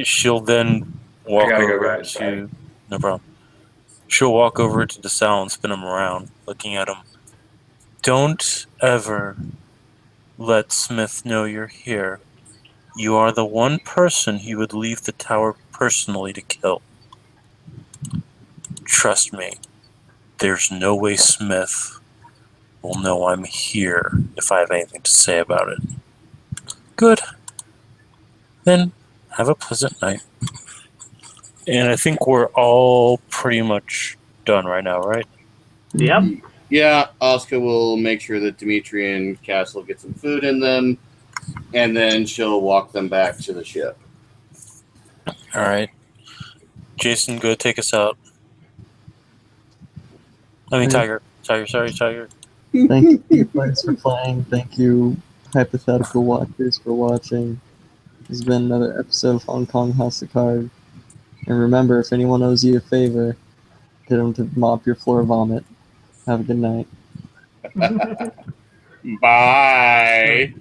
She'll then walk gotta go, over guys. to... No problem. She'll walk over to DeSalle and spin him around, looking at him. Don't ever let Smith know you're here. You are the one person he would leave the tower personally to kill. Trust me, there's no way Smith will know I'm here if I have anything to say about it. Good. Then have a pleasant night. And I think we're all pretty much done right now, right? Yep. Yeah, Oscar will make sure that Dimitri and Castle get some food in them, and then she'll walk them back to the ship. All right. Jason, go take us out. I mean, Tiger. Sorry, Tiger. Thank you, players, for playing. Thank you, hypothetical watchers, for watching. This has been another episode of Hong Kong House of Cards. And remember, if anyone owes you a favor, get them to mop your floor vomit. Have a good night. Bye.